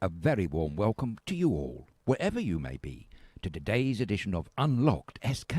A very warm welcome to you all, wherever you may be, to today's edition of Unlocked SK,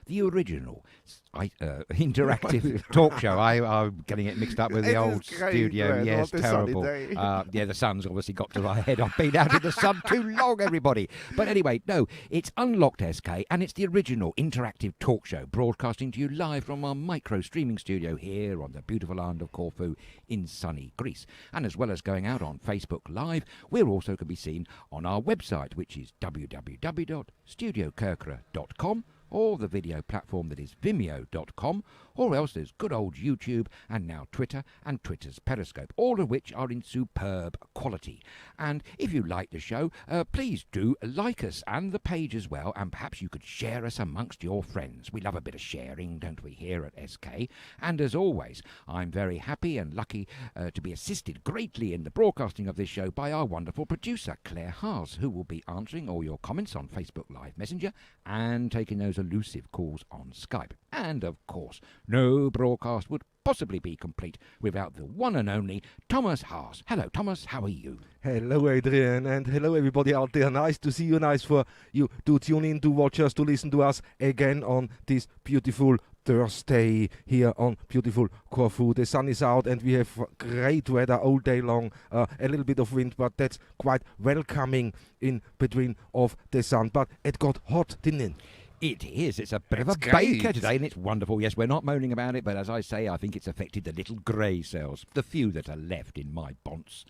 the original interactive talk show. I'm getting it mixed up with the old studio. Yes, terrible. Yeah, the sun's obviously got to my head. I've been out in the sun too long, everybody. But anyway, no, it's Unlocked SK, and it's the original interactive talk show, broadcasting to you live from our micro streaming studio here on the beautiful island of Corfu in sunny Greece. And as well as going out on Facebook Live, we're also can be seen on our website, which is www.StudioKerkyra.com, or the video platform that is Vimeo.com, or else there's good old YouTube and now Twitter and Twitter's Periscope, all of which are in superb quality. And if you like the show, please do like us and the page as well, and perhaps you could share us amongst your friends. We love a bit of sharing, don't we, here at SK? And as always, I'm very happy and lucky to be assisted greatly in the broadcasting of this show by our wonderful producer, Claire Haas, who will be answering all your comments on Facebook Live Messenger and taking those elusive calls on Skype. And of course, no broadcast would possibly be complete without the one and only Thomas Haas. Hello, Thomas, how are you? Hello, Adrian, and hello, everybody out there. Nice to see you, nice for you to tune in, to watch us, to listen to us again on this beautiful Thursday here on beautiful Corfu. The sun is out and we have great weather all day long. A little bit of wind, but that's quite welcoming in between of the sun. But it got hot, didn't it? It is. It's a bit of a baker today, and it's wonderful. Yes, we're not moaning about it, but as I say, I think it's affected the little grey cells, the few that are left in my bonds.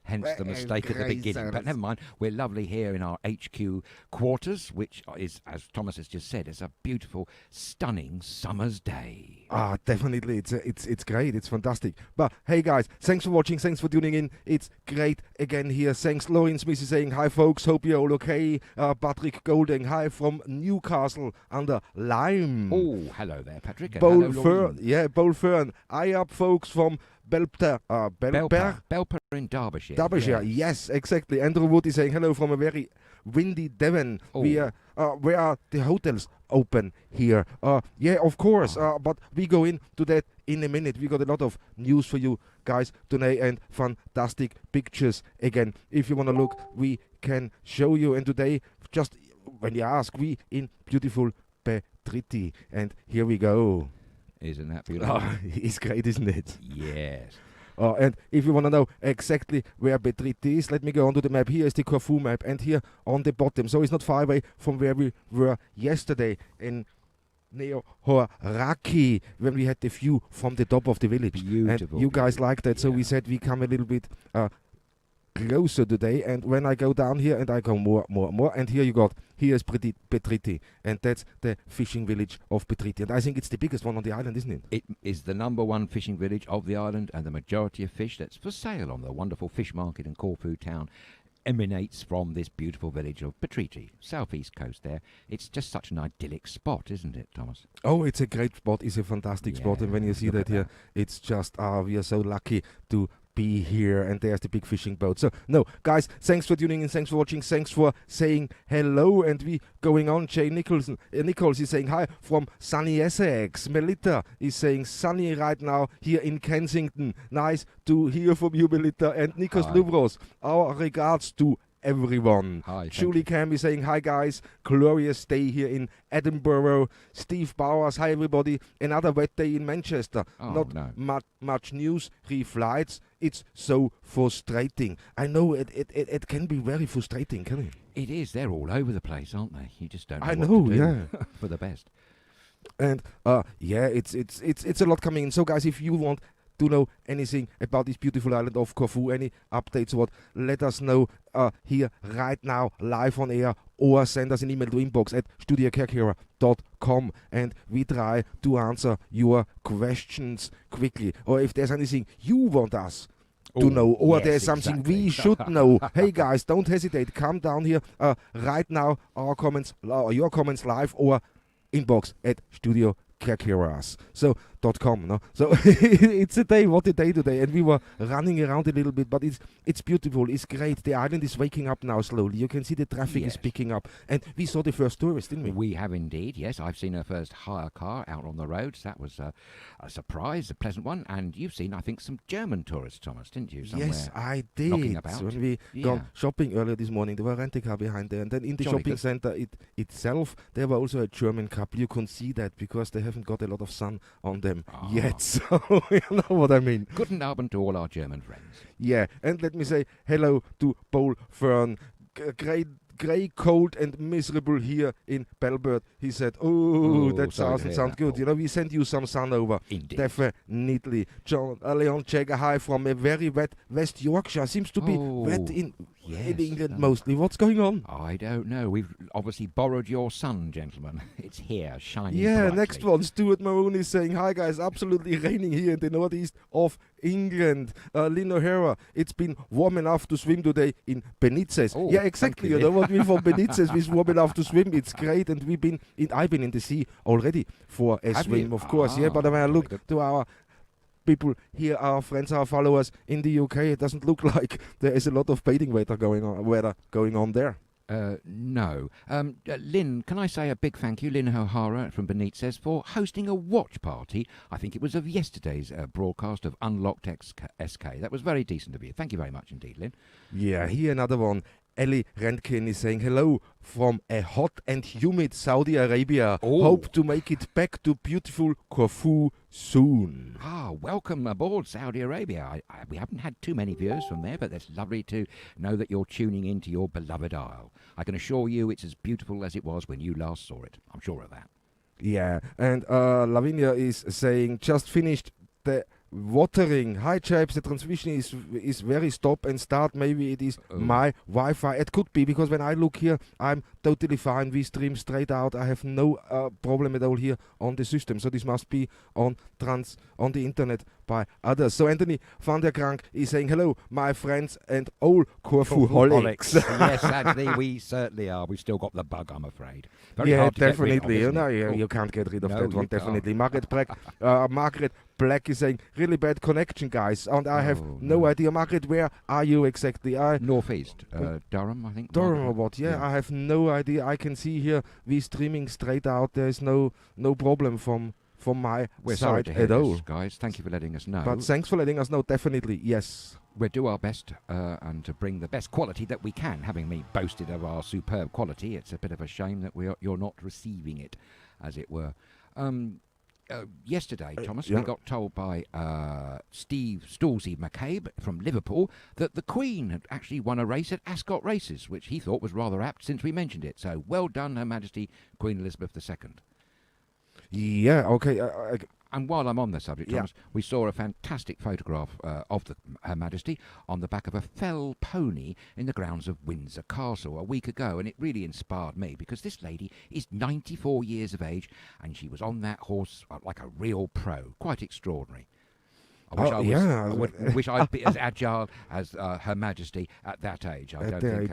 Hence the mistake at the beginning. But never mind, we're lovely here in our HQ quarters, which is, as Thomas has just said, is a beautiful, stunning summer's day. Ah, definitely. It's great. It's fantastic. But hey, guys, thanks for watching. Thanks for tuning in. It's great again here. Thanks. Lauren Smith is saying, hi, folks. Hope you're all okay. Patrick Golding, hi from Newcastle under Lyme. Oh, hello there, Patrick. Bowl Fern. Yeah, Bowl Fern. Hi up, folks, from Belper in Derbyshire. Derbyshire, yes, exactly. Andrew Wood is saying hello from a very windy Devon. Oh. Where are the hotels open here? Yeah, of course. But we go into that in a minute. We got a lot of news for you guys today and fantastic pictures again. If you want to look, we can show you. And today, just when you ask, we in beautiful Petriti. And here we go. Isn't that beautiful? It's great, isn't it? Yes. And if you want to know exactly where Petriti is, let me go onto the map. Here is the Corfu map, and here on the bottom, so it's not far away from where we were yesterday in Neo-Horaki, when we had the view from the top of the village. Beautiful. And you guys like that, so yeah. we said we come a little bit closer today. And when I go down here and I go more, and here's Petriti, and that's the fishing village of Petriti. And I think it's the biggest one on the island, isn't it? It is the number one fishing village of the island, and the majority of fish that's for sale on the wonderful fish market in Corfu town emanates from this beautiful village of Petriti, southeast coast there. It's just such an idyllic spot, isn't it, Thomas? Oh, it's a great spot. It's a fantastic spot. And when you see that here, it's just, we are so lucky to be here, and there's the big fishing boat. So no, guys, thanks for tuning in, thanks for watching, thanks for saying hello. And we going on. Jay Nichols is saying hi from sunny Essex. Melita is saying sunny right now here in Kensington. Nice to hear from you, Melita. And Nikos Lubros, our regards to everyone. Hi, Julie Cam is saying hi, guys, glorious day here in Edinburgh. Steve Bowers, hi everybody, another wet day in Manchester. Much news, 3 flights. It's so frustrating. I know it can be very frustrating, can it? It is. They're all over the place, aren't they? You just don't know I what know, to do yeah. for the best. And yeah, it's a lot coming in. So guys, if you want to know anything about this beautiful island of Corfu, any updates, let us know here right now, live on air, or send us an email to inbox at StudioKerkyra.com, and we try to answer your questions quickly. Or if there's anything you want us to know, or yes, there's something exactly. we should know, hey guys, don't hesitate, come down here right now, your comments live, or inbox at StudioKerkyra. So vimeo.com. No? So it's a day, what a day today. And we were running around a little bit, but it's beautiful, it's great. The island is waking up now slowly. You can see the traffic is picking up. And we saw the first tourist, didn't we? We have indeed, yes. I've seen our first hire car out on the roads. That was a surprise, a pleasant one. And you've seen, I think, some German tourists, Thomas, didn't you? Somewhere yes, I did. knocking about. When we gone shopping earlier this morning, there were a rental car behind there. And then in the shopping center itself, there were also a German couple. You can see that because they haven't got a lot of sun on them yet. So you know what I mean. Guten Abend to all our German friends. Yeah, and let me say hello to Paul Fern. Grey, cold and miserable here in Belbert. He said, that doesn't sound good. You know, we send you some sun over. Indeed. Definitely. Leon Jagger, hi from a very wet West Yorkshire. Seems to be wet in England mostly. What's going on? I don't know. We've obviously borrowed your sun, gentlemen. It's here, shining brightly. Next one. Stuart Maroon is saying, hi guys, absolutely raining here in the northeast of England. Lynn O'Hara, it's been warm enough to swim today in Benitez. Yeah, exactly. You know what? We from Benitez, we're warm enough to swim. It's great. And I've been in the sea already for a swim, of course. Yeah, but when I look to our people here, our friends, our followers in the UK, it doesn't look like there is a lot of bathing weather going on there. No. Lynn, can I say a big thank you, Lynn O'Hara from Benitez, for hosting a watch party. I think it was of yesterday's broadcast of Unlocked SK. That was very decent of you. Thank you very much indeed, Lynn. Yeah, here another one. Ellie Rentgen is saying hello from a hot and humid Saudi Arabia. Hope to make it back to beautiful Corfu soon. Welcome aboard Saudi Arabia. We haven't had too many viewers from there, but it's lovely to know that you're tuning into your beloved isle. I can assure you it's as beautiful as it was when you last saw it. I'm sure of that. Yeah, and Lavinia is saying just finished the watering. Hi chaps, the transmission is very stop and start. Maybe it is my Wi-Fi. It could be, because when I look here, I'm totally fine. We stream straight out. I have no problem at all here on the system. So this must be on the internet by others. So Anthony van der Krank is saying hello, my friends and all Corfu-holics. Yes, Anthony, we certainly are. We've still got the bug, I'm afraid. Very hard to definitely. Get rid of, you can't get rid of that one. Definitely. Margaret Black is saying really bad connection, guys, and I have no idea. Margaret, where are you exactly? Northeast, Durham, I think. Durham or what? Yeah, I have no idea. I can see here we streaming straight out. There is no problem from my side at all, guys. Thank you for letting us know. But thanks for letting us know. Definitely, yes. We'll do our best and to bring the best quality that we can. Having me boasted of our superb quality, it's a bit of a shame that you're not receiving it, as it were. Yesterday, Thomas, we got told by Steve Stallsy McCabe from Liverpool that the Queen had actually won a race at Ascot Races, which he thought was rather apt since we mentioned it. So well done, Her Majesty Queen Elizabeth II. Yeah, okay. And while I'm on the subject, Thomas, we saw a fantastic photograph of Her Majesty on the back of a fell pony in the grounds of Windsor Castle a week ago, and it really inspired me, because this lady is 94 years of age, and she was on that horse like a real pro. Quite extraordinary. I wish I'd be as agile as Her Majesty at that age.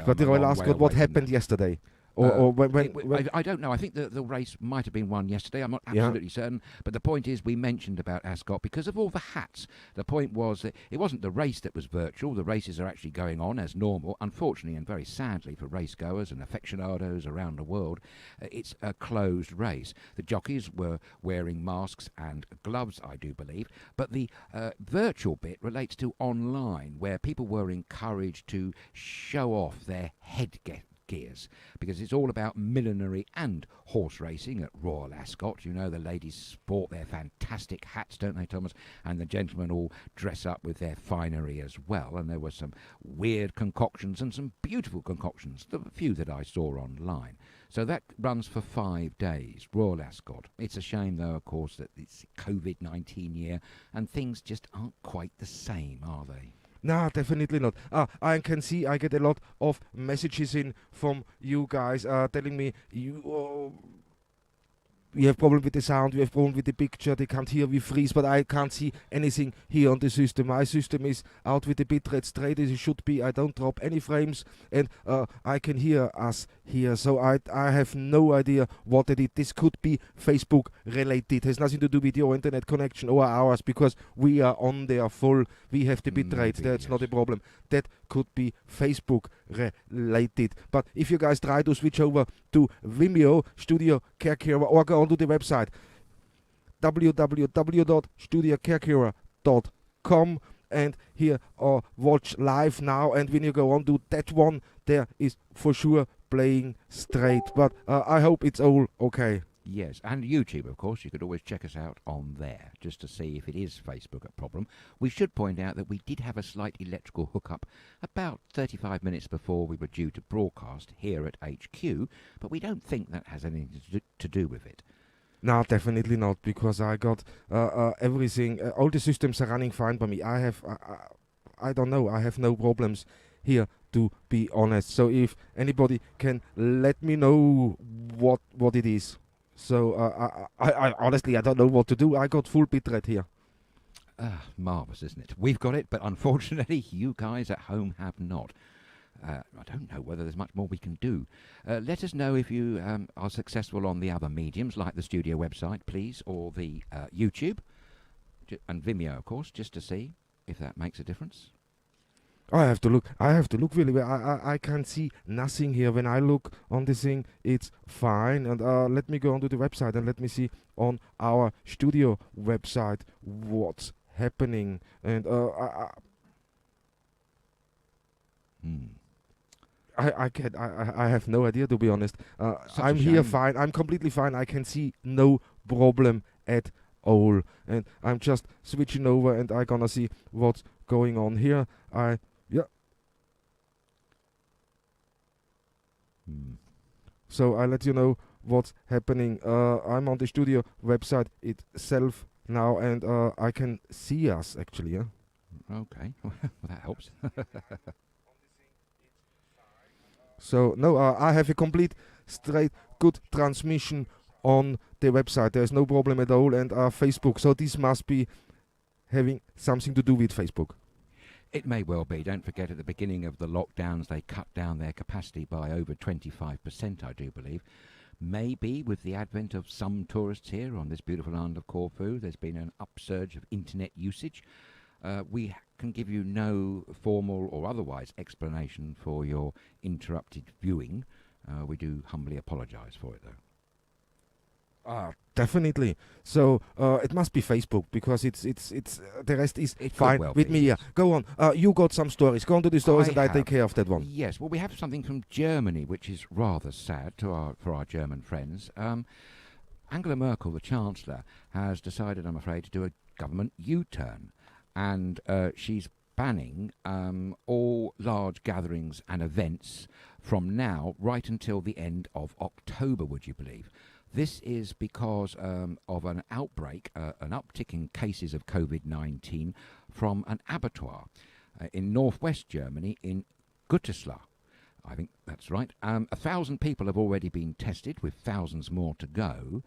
But the Royal Ascot, what happened yesterday? I don't know. I think the race might have been won yesterday. I'm not absolutely certain. But the point is, we mentioned about Ascot because of all the hats. The point was that it wasn't the race that was virtual. The races are actually going on as normal. Unfortunately and very sadly for race goers and aficionados around the world, it's a closed race. The jockeys were wearing masks and gloves, I do believe. But the virtual bit relates to online, where people were encouraged to show off their headgear. Because it's all about millinery and horse racing at Royal Ascot. You know, the ladies sport their fantastic hats, don't they, Thomas? And the gentlemen all dress up with their finery as well. And there were some weird concoctions and some beautiful concoctions, the few that I saw online. So that runs for 5 days, Royal Ascot. It's a shame, though, of course, that it's COVID-19 year and things just aren't quite the same, are they? No, definitely not. I can see I get a lot of messages in from you guys telling me we have problem with the sound, we have problem with the picture, they can't hear, we freeze, but I can't see anything here on the system. My system is out with the bitrate straight as it should be. I don't drop any frames, and I can hear us here. So I have no idea what it is. This could be Facebook related. It has nothing to do with your internet connection or ours, because we are on there full. We have the bitrate. That's not a problem. That could be Facebook related. But if you guys try to switch over to Vimeo, StudioKerkyra, or go onto the website www.studiokerkyra.com, and here watch live now, and when you go on to that one, there is for sure playing straight. But I hope it's all okay. Yes, and YouTube, of course. You could always check us out on there just to see if it is Facebook a problem. We should point out that we did have a slight electrical hookup about 35 minutes before we were due to broadcast here at HQ, but we don't think that has anything to do with it. No, definitely not, because I got everything. All the systems are running fine by me. I don't know. I have no problems here, to be honest. So if anybody can let me know what it is. So I honestly, I don't know what to do. I got full bitrate here. Marvellous, isn't it? We've got it, but unfortunately you guys at home have not. I don't know whether there's much more we can do. Let us know if you are successful on the other mediums, like the studio website, please, or the YouTube, and Vimeo, of course, just to see if that makes a difference. I have to look really well. I can see nothing here. When I look on this thing, it's fine. And let me go onto the website and let me see on our studio website what's happening. And I have no idea, to be honest. I'm here fine. I'm completely fine. I can see no problem at all. And I'm just switching over, and I'm gonna see what's going on here. So I'll let you know what's happening. I'm on the studio website itself now, and I can see us actually. Yeah. Okay, well, that helps. So no, I have a complete, straight, good transmission on the website. There's no problem at all, and Facebook. So this must be having something to do with Facebook. It may well be. Don't forget, at the beginning of the lockdowns, they cut down their capacity by over 25%, I do believe. Maybe with the advent of some tourists here on this beautiful island of Corfu, there's been an upsurge of internet usage. We can give you no formal or otherwise explanation for your interrupted viewing. We do humbly apologise for it, though. Definitely. So it must be Facebook, because it's the rest is fine well with me. Yeah. Go on. You got some stories. Go on to the stories, and I take care of that one. Yes. Well, we have something from Germany, which is rather sad for our German friends. Angela Merkel, the Chancellor, has decided, I'm afraid, to do a government U-turn, and she's banning all large gatherings and events from now right until the end of October, would you believe? This is because of an outbreak, an uptick in cases of COVID-19 from an abattoir in northwest Germany in Gütersloh. I think that's right. 1,000 people have already been tested, with thousands more to go,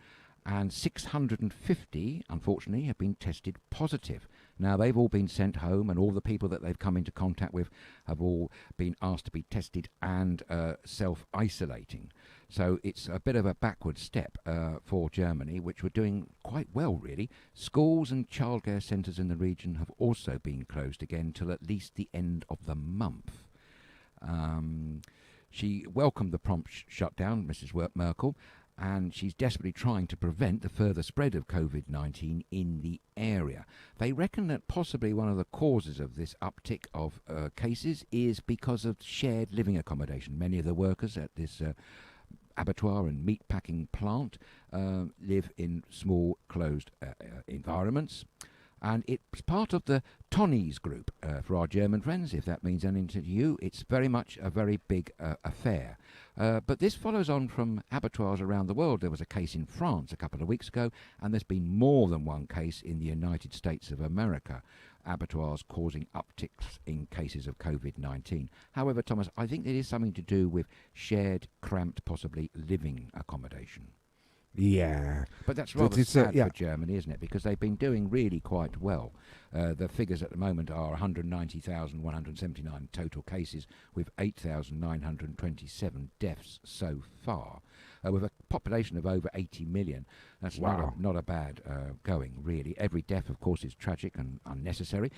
and 650, unfortunately, have been tested positive. Now, they've all been sent home, and all the people that they've come into contact with have all been asked to be tested and self-isolating. So it's a bit of a backward step for Germany, which were doing quite well, really. Schools and childcare centres in the region have also been closed again till at least the end of the month. She welcomed the prompt shutdown, Mrs. Merkel, and she's desperately trying to prevent the further spread of COVID-19 in the area. They reckon that possibly one of the causes of this uptick of cases is because of shared living accommodation. Many of the workers at this abattoir and meat-packing plant live in small, closed environments. And it's part of the Tönnies group for our German friends, if that means anything to you. It's very much a very big affair. But this follows on from abattoirs around the world. There was a case in France a couple of weeks ago, and there's been more than one case in the United States of America. Abattoirs causing upticks in cases of COVID-19. However, Thomas, I think it is something to do with shared, cramped, possibly living accommodation. Yeah. But that's rather It's, sad yeah. for Germany, isn't it? Because they've been doing really quite well. The figures at the moment are 190,179 total cases with 8,927 deaths so far. With a population of over 80 million. That's Wow. not a bad going, really. Every death, of course, is tragic and unnecessary.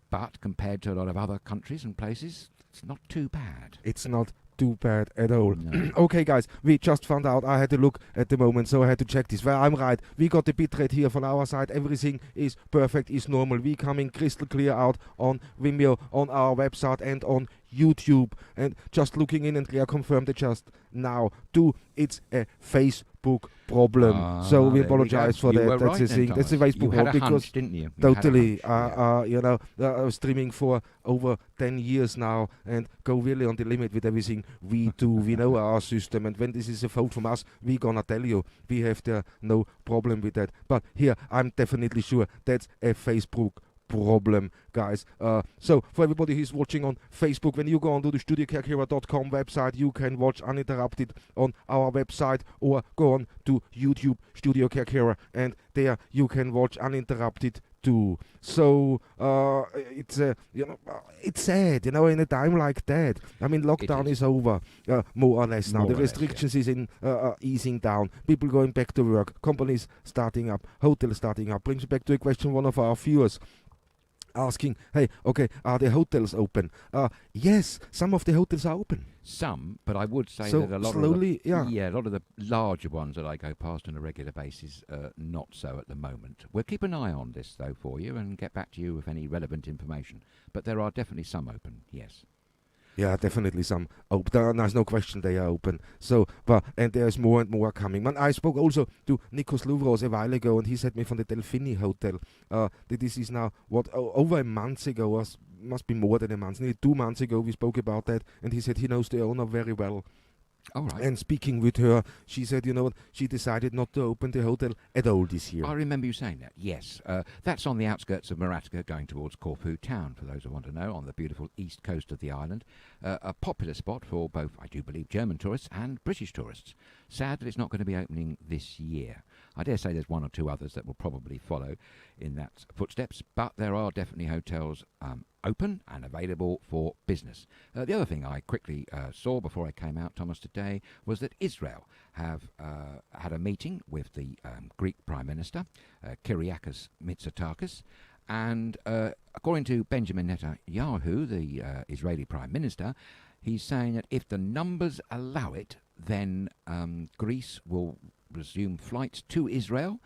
But compared to a lot of other countries and places, it's not too bad. It's not too bad at all. No. Okay, guys, we just found out. I had to look at the moment, so I had to check this. Well, I'm right. We got the bitrate here from our side. Everything is perfect, is normal. We coming crystal clear out on Vimeo, on our website, and on YouTube. And just looking in, and Claire confirmed it just now too. It's a Facebook problem. So we apologize for that. That's the thing. That's a Facebook problem because didn't you? totally. I was streaming for over 10 years now and go really on the limit with everything we do. We know our system, and when this is a fault from us, we gonna tell you. We have there no problem with that. But here, I'm definitely sure that's a Facebook problem, guys. So for everybody who's watching on Facebook, when you go onto the StudioKerkyra.com website, you can watch uninterrupted on our website, or go on to YouTube Studio Kerkyra, and there you can watch uninterrupted too. So it's it's sad, in a time like that. I mean, lockdown is over, more or less now. The restrictions is in easing down. People going back to work. Companies starting up. Hotels starting up. Brings back to a question one of our viewers asking, hey, okay, are the hotels open? Yes, some of the hotels are open. Some, but I would say So that a lot slowly, a lot of the larger ones that I go past on a regular basis, not so at the moment. We'll keep an eye on this, though, for you and get back to you with any relevant information. But there are definitely some open, yes. Yeah, definitely some open. There's no question they are open. So, and there's more and more coming. Man, I spoke also to Nikos Louvros a while ago, and he said me from the Delfini Hotel that this is now, over a month ago, must be more than a month, nearly 2 months ago we spoke about that, and he said he knows the owner very well. All right. And speaking with her, she said, she decided not to open the hotel at all this year. I remember you saying that, yes. That's on the outskirts of Maratka, going towards Corfu town, for those who want to know, on the beautiful east coast of the island. A popular spot for both, I do believe, German tourists and British tourists. Sad that it's not going to be opening this year. I dare say there's one or two others that will probably follow in that footsteps, but there are definitely hotels open and available for business. The other thing I quickly saw before I came out, Thomas, today was that Israel have had a meeting with the Greek Prime Minister, Kyriakos Mitsotakis, and according to Benjamin Netanyahu, the Israeli Prime Minister, he's saying that if the numbers allow it, then Greece will resume flights to Israel,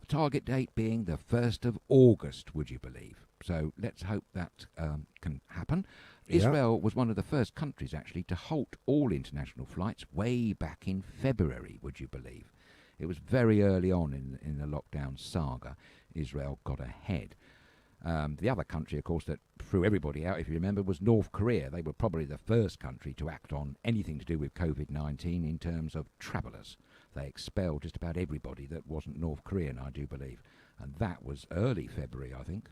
target date being the 1st of August, would you believe? So let's hope that can happen. Yeah. Israel was one of the first countries, actually, to halt all international flights way back in February, would you believe? It was very early on in the lockdown saga. Israel got ahead. The other country, of course, that threw everybody out, if you remember, was North Korea. They were probably the first country to act on anything to do with COVID-19 in terms of travellers. They expelled just about everybody that wasn't North Korean, I do believe. And that was early February, I think.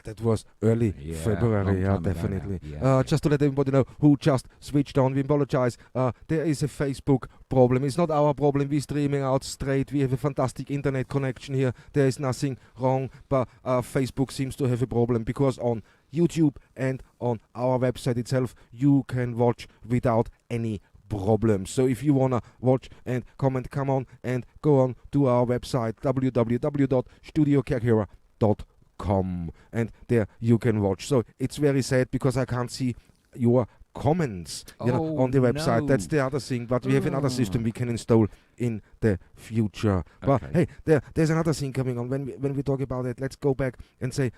That was early February, definitely. Just to let everybody know who just switched on, we apologize. There is a Facebook problem. It's not our problem. We're streaming out straight. We have a fantastic internet connection here. There is nothing wrong, but Facebook seems to have a problem because on YouTube and on our website itself, you can watch without any problems. So if you want to watch and comment, come on and go on to our website, www.studiokerkyra.com. And there you can watch. So it's very sad because I can't see your comments on the website. That's the other thing, but we have another system we can install in the future. But hey, there's another thing coming on. When we talk about it, let's go back and say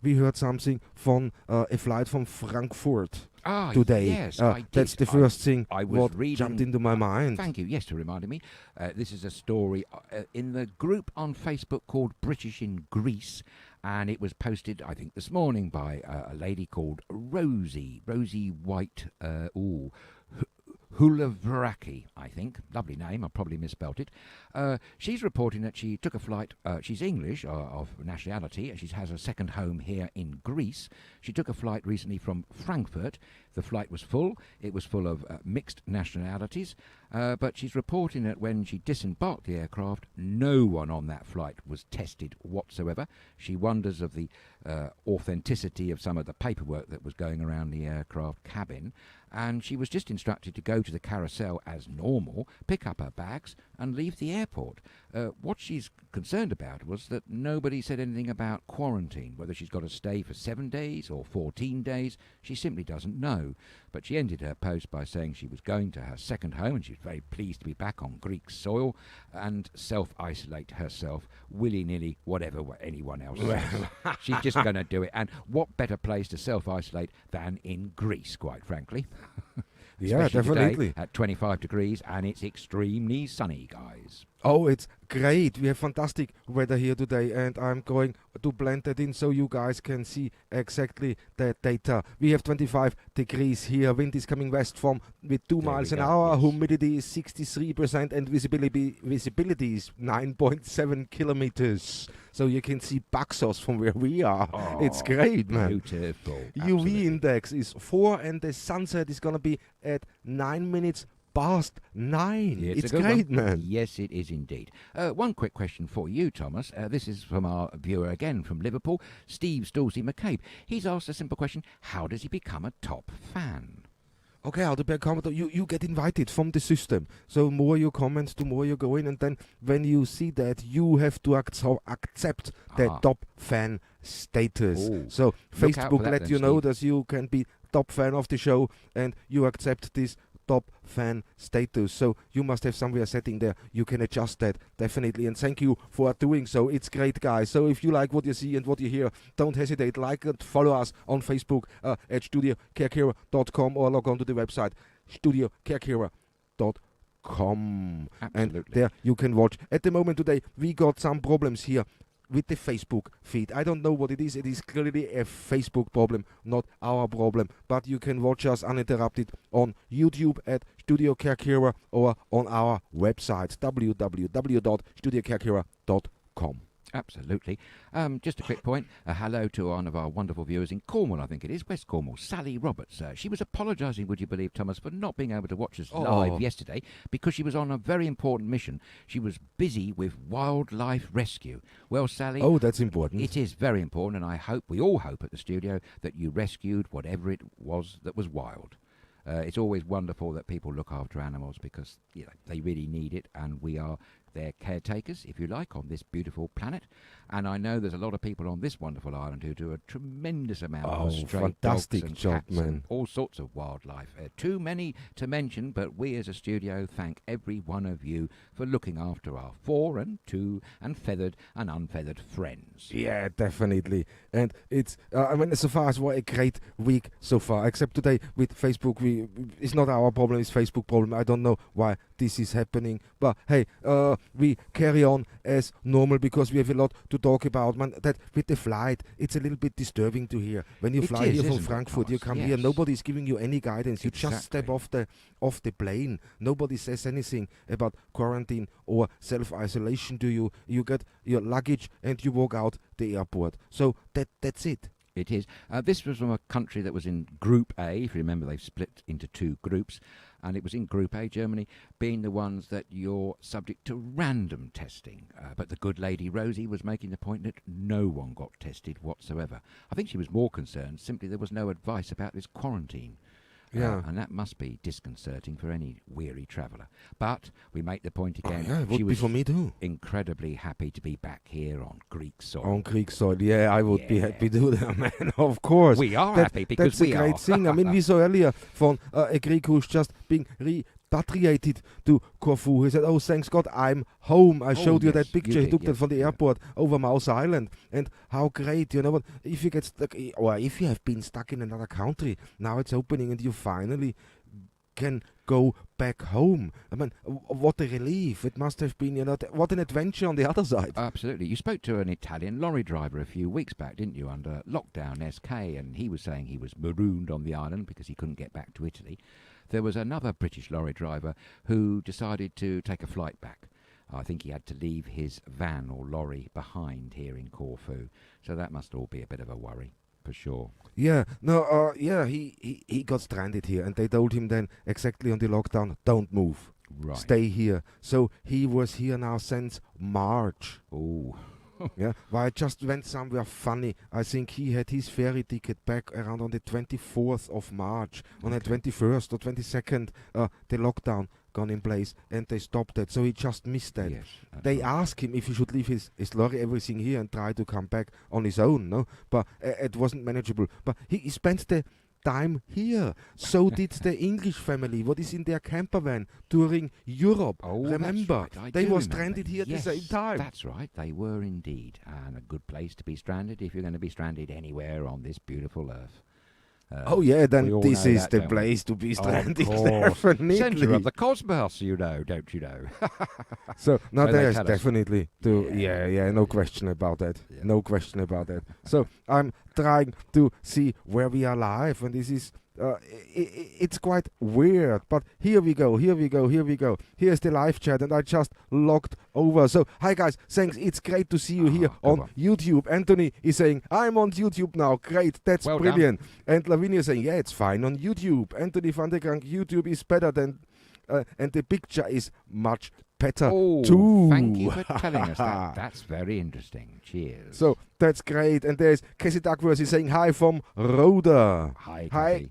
we heard something from a flight from Frankfurt today. Yes, that's the first thing what jumped into my mind. Thank you. Yes, for reminding me. This is a story in the group on Facebook called British in Greece, and it was posted, I think, this morning by a lady called Rosie White, Hulavraki, I think. Lovely name, I probably misspelt it. She's reporting that she took a flight, she's English of nationality, she has a second home here in Greece. She took a flight recently from Frankfurt. The flight was full. It was full of mixed nationalities. But she's reporting that when she disembarked the aircraft, no one on that flight was tested whatsoever. She wonders of the authenticity of some of the paperwork that was going around the aircraft cabin, and she was just instructed to go to the carousel as normal, pick up her bags and leave the airport. What she's concerned about was that nobody said anything about quarantine, whether she's got to stay for 7 days or 14 days. She simply doesn't know. But she ended her post by saying she was going to her second home and she was very pleased to be back on Greek soil and self-isolate herself willy-nilly, whatever anyone else says. She's just going to do it. And what better place to self-isolate than in Greece, quite frankly. Yeah, definitely. Today at 25 degrees, and it's extremely sunny, guys. Oh, it's great. We have fantastic weather here today, and I'm going to blend that in so you guys can see exactly that data. We have 25 degrees here. Wind is coming west from with 2 miles an hour. Yes. Humidity is 63%, and visibility is 9.7 kilometers. So you can see Paxos from where we are. Oh, it's great, man. Beautiful. UV index is 4, and the sunset is going to be at 9 minutes past 9. Yeah, it's great, man. Yes, it is indeed. One quick question for you, Thomas. This is from our viewer again from Liverpool, Steve Stolsey McCabe. He's asked a simple question: how does he become a top fan? Okay, how to become you get invited from the system. So more you comment, the more you go in, and then when you see that, you have to accept the top fan status. Ooh. So Facebook let you know Steve. that you can be top fan of the show, and you accept this top fan status. So you must have somewhere setting there. You can adjust that, definitely. And thank you for doing so. It's great, guys. So if you like what you see and what you hear, don't hesitate. Like and follow us on Facebook at StudioKerkyra.com, or log on to the website StudioKerkyra.com. And there you can watch. At the moment today, we got some problems here with the Facebook feed. I don't know what it is. It is clearly a Facebook problem, not our problem. But you can watch us uninterrupted on YouTube at StudioKerkyra or on our website www.StudioKerkyra.com. Absolutely. Just a quick point. Hello to one of our wonderful viewers in Cornwall, I think it is, West Cornwall, Sally Roberts. She was apologising, would you believe, Thomas, for not being able to watch us live yesterday because she was on a very important mission. She was busy with wildlife rescue. Well, Sally... Oh, that's important. It is very important, and we all hope at the studio that you rescued whatever it was that was wild. It's always wonderful that people look after animals because they really need it, and we are their caretakers, if you like, on this beautiful planet. And I know there's a lot of people on this wonderful island who do a tremendous amount of stray dogs and cats and all sorts of wildlife. Too many to mention, but we as a studio thank every one of you for looking after our 4 and 2 and feathered and unfeathered friends. Yeah, definitely. And it's, so far as what a great week so far, except today with Facebook. It's not our problem, it's Facebook problem. I don't know why this is happening, but hey, we carry on as normal because we have a lot to talk about, man. That with the flight, it's a little bit disturbing to hear. When you fly here from Frankfurt, you come here, nobody's giving you any guidance. You just step off the plane. Nobody says anything about quarantine or self-isolation to you. You get your luggage and you walk out the airport. So that's it. It is. This was from a country that was in Group A. If you remember, they've split into 2 groups. And it was in Group A, Germany, being the ones that you're subject to random testing. But the good lady Rosie was making the point that no one got tested whatsoever. I think she was more concerned simply there was no advice about this quarantine. Yeah. And that must be disconcerting for any weary traveller. But we make the point again. Yeah, it would be for me too. Incredibly happy to be back here on Greek soil. On Greek soil, yeah, I would be happy to do that, man. Of course. We are happy because that's a great thing. I mean, we saw earlier from a Greek who's just being repatriated to Corfu. He said, "Oh, thanks God, I'm home." I showed you that picture. He took that from the airport over Mouse Island. And how great, you know what? If you get stuck, or if you have been stuck in another country, now it's opening and you finally can go back home. I mean, what a relief it must have been, what an adventure on the other side. Absolutely. You spoke to an Italian lorry driver a few weeks back, didn't you, under lockdown SK, and he was saying he was marooned on the island because he couldn't get back to Italy. There was another British lorry driver who decided to take a flight back. I think he had to leave his van or lorry behind here in Corfu, so that must all be a bit of a worry. For sure. Yeah, no, he got stranded here, and they told him then exactly on the lockdown, don't move. Right. stay here. So he was here now since March. Oh. Yeah, well, I just went somewhere funny. I think he had his ferry ticket back around on the 24th of March. On the 21st or 22nd, the lockdown gone in place and they stopped it. So he just missed that. Yes, They right. asked him if he should leave his lorry, everything here, and try to come back on his own. No, but it wasn't manageable. But he spent the time here. So did the English family, what is in their camper van touring Europe. Oh, Remember, that's right. I they do were remember. stranded here Yes, at the same time. That's right. They were indeed. And a good place to be stranded if you're going to be stranded anywhere on this beautiful earth. Oh yeah, we then all this know is that, the don't we? place to be Of stranded. course. Definitely. Centre of the cosmos, you know, don't you know? So now So they there's tell us. definitely no question about that. Yeah. No question about that. So I'm trying to see where we are live, and this is it's quite weird. But here we go. Here's the live chat, and I just logged over. So hi guys, thanks. It's great to see you here on YouTube. Anthony is saying I'm on YouTube now. Great, that's Well brilliant. And Lavinia is saying it's fine on YouTube. Anthony van der Krank, YouTube is better than. And the picture is much better too. Thank you for telling us that. That's very interesting. Cheers. So that's great. And there's Cassie Duckworth is saying hi from Roda. Hi, Hi. Cassie.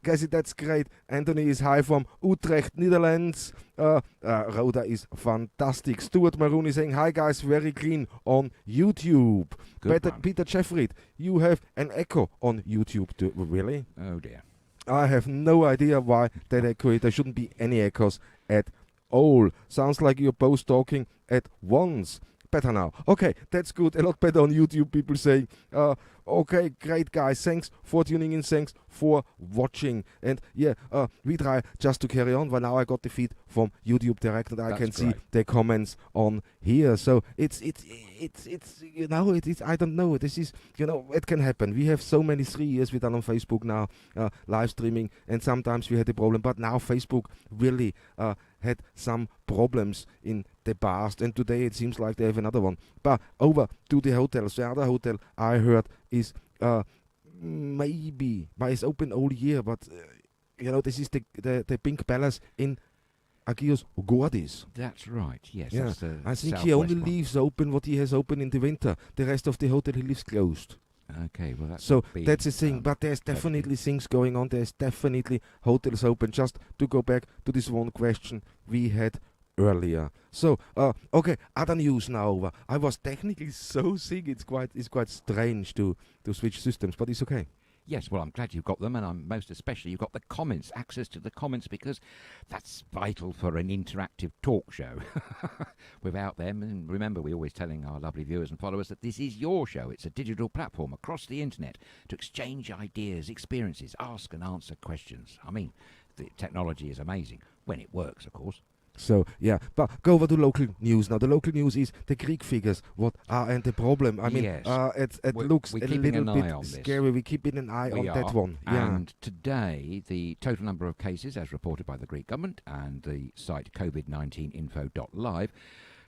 Cassie, that's great. Anthony is hi from Utrecht, Netherlands. Roda is fantastic. Stuart Maroon is saying hi guys, very clean on YouTube. Good one. Peter Jeffried, you have an echo on YouTube too. Really? Oh dear. I have no idea why that echo. There shouldn't be any echoes at all. Sounds like you're both talking at once. Better now. Okay, that's good. A lot better on YouTube. People saying, okay, great guys. Thanks for tuning in. Thanks for watching. And yeah, we try just to carry on. Well, now I got the feed from YouTube direct, and I can see the comments on here. So it's you know it's I don't know. This is it can happen. We have so many 3 years we done on Facebook now, live streaming, and sometimes we had a problem. But now Facebook really had some problems in the past, and today it seems like they have another one. But over to the hotels. The other hotel I heard is maybe, but it's open all year. But this is the Pink Palace in Agios Gordis. That's right. Yes. Yeah, That's the I think he only leaves open what he has open in the winter. The rest of the hotel he leaves closed. Okay, well that's so that's the thing. But there's definitely things going on. There's definitely hotels open. Just to go back to this one question we had earlier. So okay, other news now over. I was technically so sick. It's quite strange to switch systems, but it's okay. Yes, well, I'm glad you've got them, and I'm most especially you've got the comments, access to the comments, because that's vital for an interactive talk show. Without them, and remember, we're always telling our lovely viewers and followers that this is your show. It's a digital platform across the internet to exchange ideas, experiences, ask and answer questions. I mean, the technology is amazing when it works, of course. So yeah, but go over to local news now. The local news is the Greek figures. What are and the problem? I mean, it looks a little bit scary. We're keeping an eye on that one. Yeah. And today, the total number of cases, as reported by the Greek government and the site COVID-19info.live,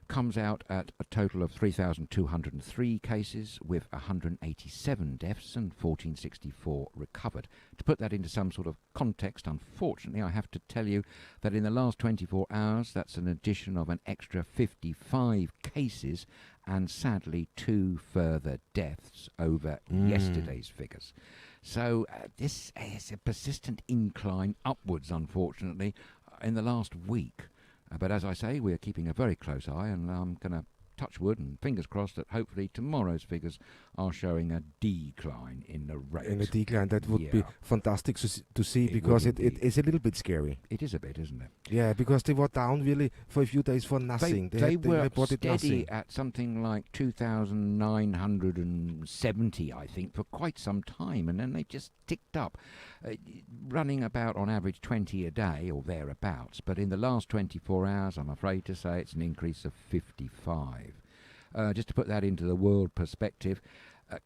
comes out at a total of 3,203 cases with 187 deaths and 1,464 recovered. To put that into some sort of context, unfortunately, I have to tell you that in the last 24 hours, that's an addition of an extra 55 cases and sadly 2 further deaths over yesterday's figures. So this is a persistent incline upwards, unfortunately, in the last week. But as I say, we're keeping a very close eye, and I'm going to touch wood and fingers crossed that hopefully tomorrow's figures are showing a decline in the rate. In a decline, that would be fantastic to see, because it is a little bit scary. It is a bit, isn't it? Yeah, because they were down really for a few days for nothing. They were reported steady nothing. at something like 2,970, I think, for quite some time, and then they just ticked up, running about on average 20 a day or thereabouts. But in the last 24 hours, I'm afraid to say it's an increase of 55. Just to put that into the world perspective,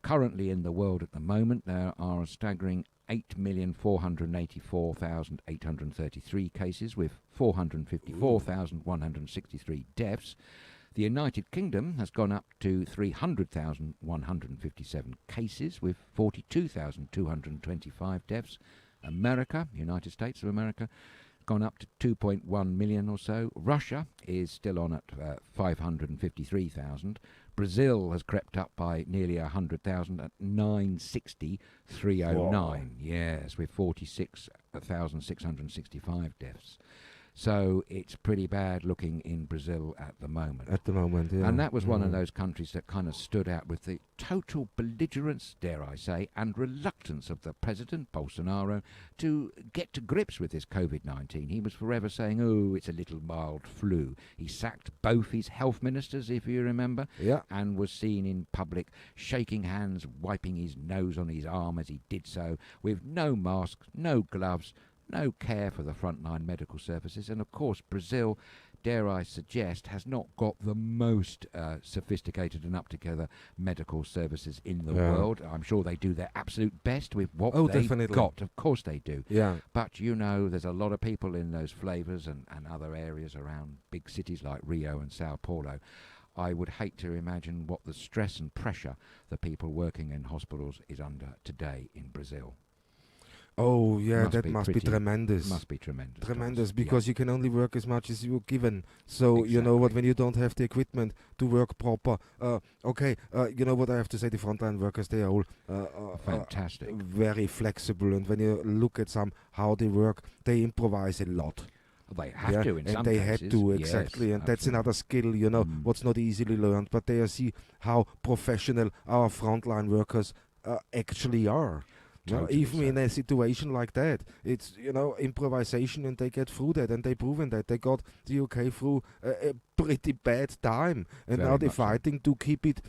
currently in the world at the moment, there are a staggering 8,484,833 cases with 454,163 deaths. The United Kingdom has gone up to 300,157 cases with 42,225 deaths. America, United States of America, gone up to 2.1 million or so. Russia is still on at 553,000. Brazil has crept up by nearly 100,000 at 960,309. Wow. Yes, with 46,665 deaths. So it's pretty bad looking in Brazil at the moment. At the moment, yeah. And that was one of those countries that kind of stood out with the total belligerence, dare I say, and reluctance of the president, Bolsonaro, to get to grips with this COVID-19. He was forever saying, oh, it's a little mild flu. He sacked both his health ministers, if you remember, and was seen in public shaking hands, wiping his nose on his arm as he did so, with no masks, no gloves, no care for the frontline medical services. And of course Brazil, dare I suggest, has not got the most sophisticated and up-together medical services in the world. I'm sure they do their absolute best with what they've got. Of course they do. Yeah. But you know, there's a lot of people in those flavors and other areas around big cities like Rio and Sao Paulo. I would hate to imagine what the stress and pressure the people working in hospitals is under today in Brazil. Oh, yeah, that must be tremendous. Must be tremendous. Tremendous, because you can only work as much as you're given. So, you know what, when you don't have the equipment to work proper, you know what I have to say, the frontline workers, they are all fantastic. Very flexible. And when you look at how they work, they improvise a lot. They have to in some cases. And they had to, exactly. Yes, and that's another skill, you know, what's not easily learned. But they see how professional our frontline workers actually are. Totally even in a situation like that, it's, you know, improvisation, and they get through that, and they've proven that they got the UK through a pretty bad time, and Very now they're fighting to keep it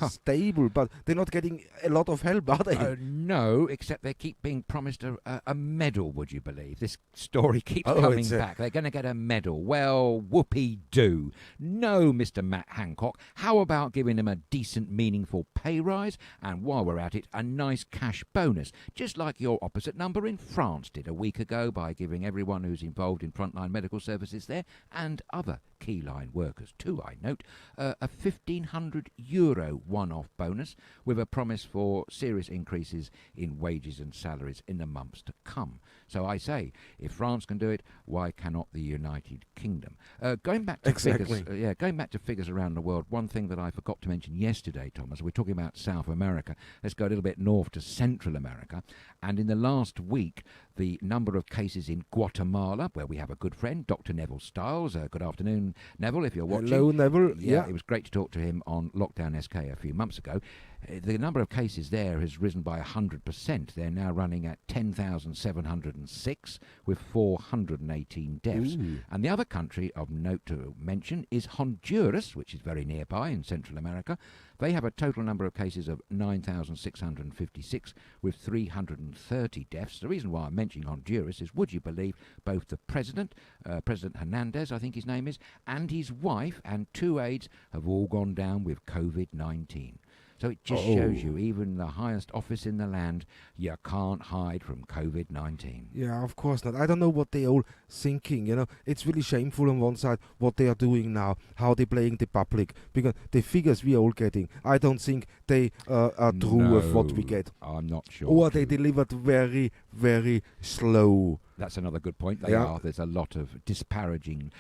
stable, but they're not getting a lot of help, are they? No, except they keep being promised a medal, would you believe? This story keeps coming back. They're going to get a medal. Well, whoopee-doo. No, Mr. Matt Hancock. How about giving them a decent, meaningful pay rise, and while we're at it, a nice cash bonus, just like your opposite number in France did a week ago by giving everyone who's involved in frontline medical services there, and other key line workers too, I note, a €1,500 one-off bonus with a promise for serious increases in wages and salaries in the months to come. So I say, if France can do it, why cannot the United Kingdom? Going back to figures around the world, one thing that I forgot to mention yesterday, Thomas, we're talking about South America. Let's go a little bit north to Central America. And in the last week, the number of cases in Guatemala, where we have a good friend, Dr. Neville Stiles. Good afternoon, Neville, if you're watching. Hello, Neville. Yeah, it was great to talk to him on Lockdown SK a few months ago. The number of cases there has risen by 100%. They're now running at 10,706 with 418 deaths. Ooh. And the other country of note to mention is Honduras, which is very nearby in Central America. They have a total number of cases of 9,656 with 330 deaths. The reason why I'm mentioning Honduras is, would you believe, both the President Hernandez, I think his name is, and his wife and 2 aides have all gone down with COVID-19. So it just shows you, even the highest office in the land, you can't hide from COVID-19. Yeah, of course not. I don't know what they're all thinking, you know. It's really shameful on one side what they are doing now, how they're playing the public, because the figures we are all getting, I don't think they are true of what we get. I'm not sure. Or they delivered very, very slow. That's another good point. They are. There's a lot of disparaging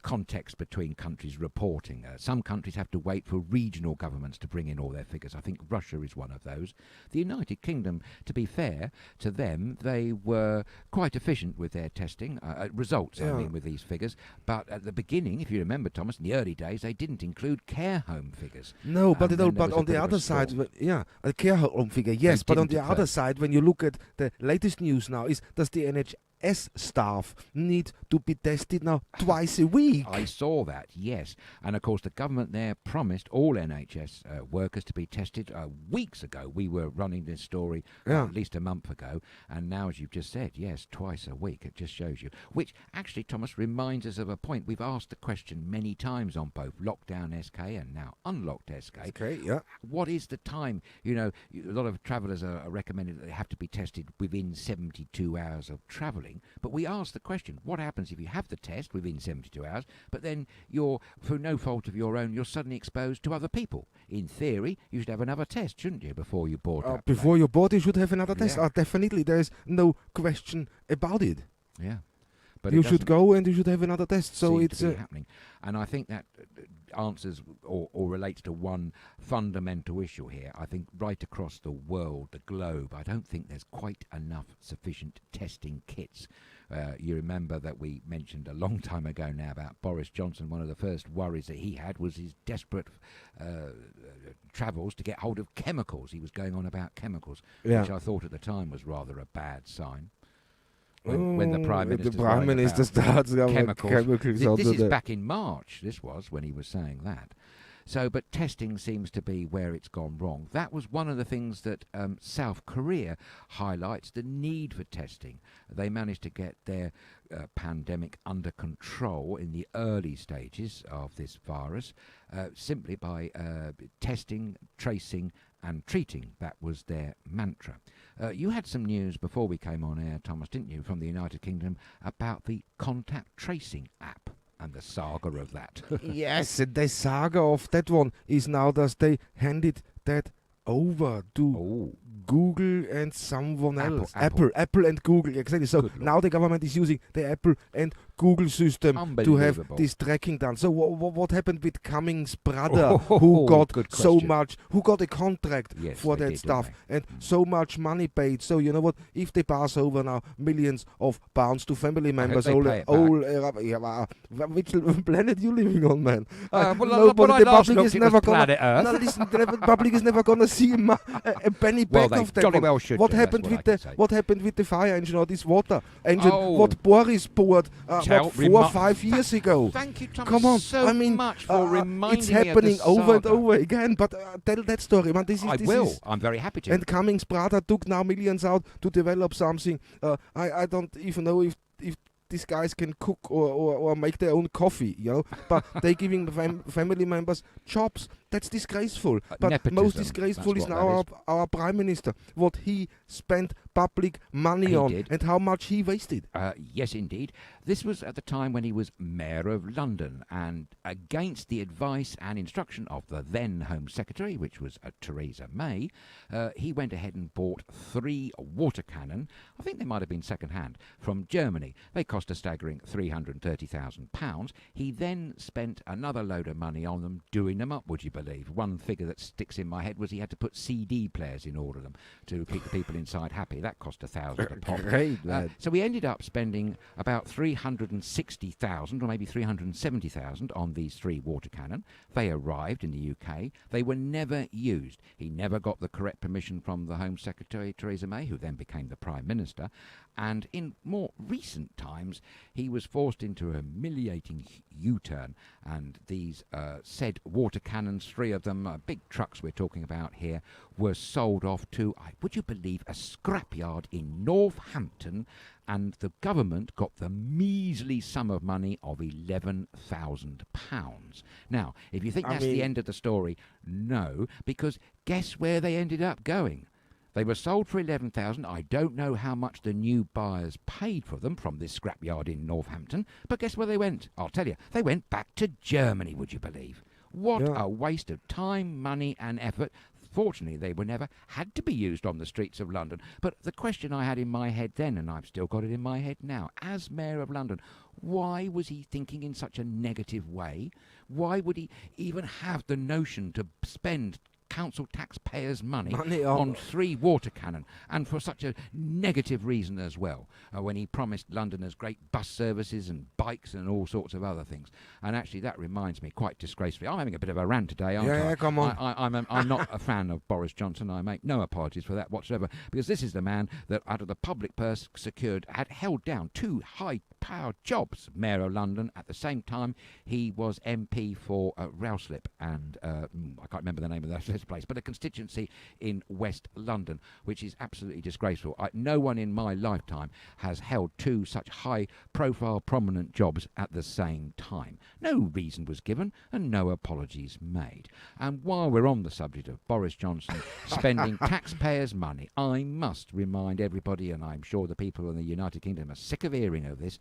context between countries reporting. Some countries have to wait for regional governments to bring in all their figures. I think Russia is one of those. The United Kingdom, to be fair to them, they were quite efficient with their testing results, I mean, with these figures. But at the beginning, if you remember, Thomas, in the early days, they didn't include care home figures. No, but on the other side, a care home figure, yes. But on the other side, when you look at the latest news now, does the NHS staff need to be tested now twice a week? I saw that, yes. And of course the government there promised all NHS workers to be tested weeks ago. We were running this story at least a month ago, and now, as you've just said, yes, twice a week. It just shows you. Which actually, Thomas, reminds us of a point. We've asked the question many times on both Lockdown SK and now Unlocked SK. Okay, yeah. What is the time? You know, a lot of travellers are recommending that they have to be tested within 72 hours of travelling. But we asked the question, what happens if you have the test within 72 hours, but then you're, through no fault of your own, you're suddenly exposed to other people? In theory, you should have another test, shouldn't you, before you board that Before plane? you board, you should have another test. Yeah. Definitely, there's no question about it. Yeah. But you should go and you should have another test. So it's happening. And I think that answers or relates to one fundamental issue here. I think right across the world, the globe, I don't think there's quite enough sufficient testing kits. You remember that we mentioned a long time ago now about Boris Johnson. One of the first worries that he had was his desperate travels to get hold of chemicals. He was going on about chemicals, which I thought at the time was rather a bad sign. When the Prime Minister starts chemicals. This is back in March, this was, when he was saying that. So, but testing seems to be where it's gone wrong. That was one of the things that South Korea highlights, the need for testing. They managed to get their pandemic under control in the early stages of this virus simply by testing, tracing and treating. That was their mantra. You had some news before we came on air, Thomas, didn't you, from the United Kingdom about the contact tracing app and the saga of that. Yes, the saga of that one is now that they handed that over to Google and someone else. Apple and Google, exactly. So now the government is using the Apple and Google system to have this tracking done. So what happened with Cummings' brother, who got so much, who got a contract for that stuff and so much money paid? So you know what? If they pass over now millions of pounds to family members, which planet you living on, man? Nobody, the public is never gonna. No, listen, the public is never gonna see a penny back of that. What happened with the fire engine or this water engine? What Boris poured 4 or 5 years ago. Thank you, Thomas, come on. so much for reminding it's me happening of the over and saga. over again. But tell that story, man. I'm very happy to. And Cummings' brother took now millions out to develop something. I don't even know if these guys can cook or make their own coffee, you know. But they're giving family members jobs. That's disgraceful. But nepotism, most disgraceful is now our Prime Minister. What he spent public money on and how much he wasted. Yes, indeed. This was at the time when he was Mayor of London, and against the advice and instruction of the then Home Secretary, which was Theresa May, he went ahead and bought 3 water cannon. I think they might have been second-hand, from Germany. They cost a staggering £330,000. He then spent another load of money on them, doing them up, would you believe? One figure that sticks in my head was he had to put CD players in all of them to keep the people inside happy. That cost £1,000 a pop. So we ended up spending about 360,000 or maybe 370,000 on these 3 water cannon. They arrived in the UK. They were never used. He never got the correct permission from the Home Secretary, Theresa May, who then became the Prime Minister. And in more recent times, he was forced into a humiliating U-turn, and these said water cannons, 3 of them, big trucks we're talking about here, were sold off to, would you believe, a scrapyard in Northampton, and the government got the measly sum of money of £11,000. Now, if you think that's the end of the story, no, because guess where they ended up going? They were sold for £11,000. I don't know how much the new buyers paid for them from this scrapyard in Northampton, but guess where they went? I'll tell you. They went back to Germany, would you believe? What a waste of time, money and effort. Fortunately, they were never had to be used on the streets of London. But the question I had in my head then, and I've still got it in my head now, as Mayor of London, why was he thinking in such a negative way? Why would he even have the notion to spend council taxpayers' money on 3 water cannon, and for such a negative reason as well, when he promised Londoners great bus services and bikes and all sorts of other things. And actually that reminds me, quite disgracefully, I'm having a bit of a rant today, aren't I? Yeah, come on. I'm not a fan of Boris Johnson. I make no apologies for that whatsoever, because this is the man that out of the public purse had held down 2 high-powered jobs, Mayor of London. At the same time, he was MP for Ruislip, and I can't remember the name of that place, but a constituency in West London, which is absolutely disgraceful. No one in my lifetime has held 2 such high-profile, prominent jobs at the same time. No reason was given and no apologies made. And while we're on the subject of Boris Johnson spending taxpayers' money, I must remind everybody, and I'm sure the people in the United Kingdom are sick of hearing of this,